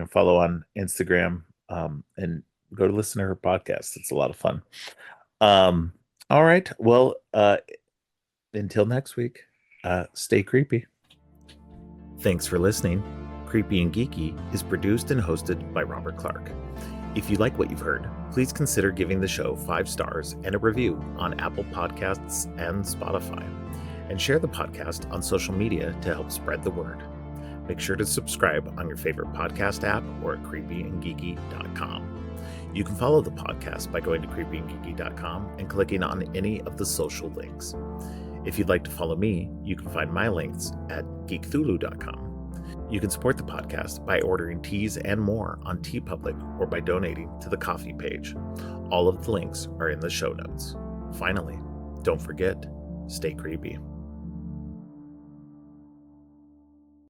follow on Instagram, and go to listen to her podcast. It's a lot of fun. Um, all right. Well, until next week, stay creepy. Thanks for listening. Creepy and Geeky is produced and hosted by Robert Clark. If you like what you've heard, please consider giving the show 5 stars and a review on Apple Podcasts and Spotify. And share the podcast on social media to help spread the word. Make sure to subscribe on your favorite podcast app or at creepyandgeeky.com. You can follow the podcast by going to creepyandgeeky.com and clicking on any of the social links. If you'd like to follow me, you can find my links at geekthulu.com. You can support the podcast by ordering teas and more on TeePublic or by donating to the coffee page. All of the links are in the show notes. Finally, don't forget, stay creepy.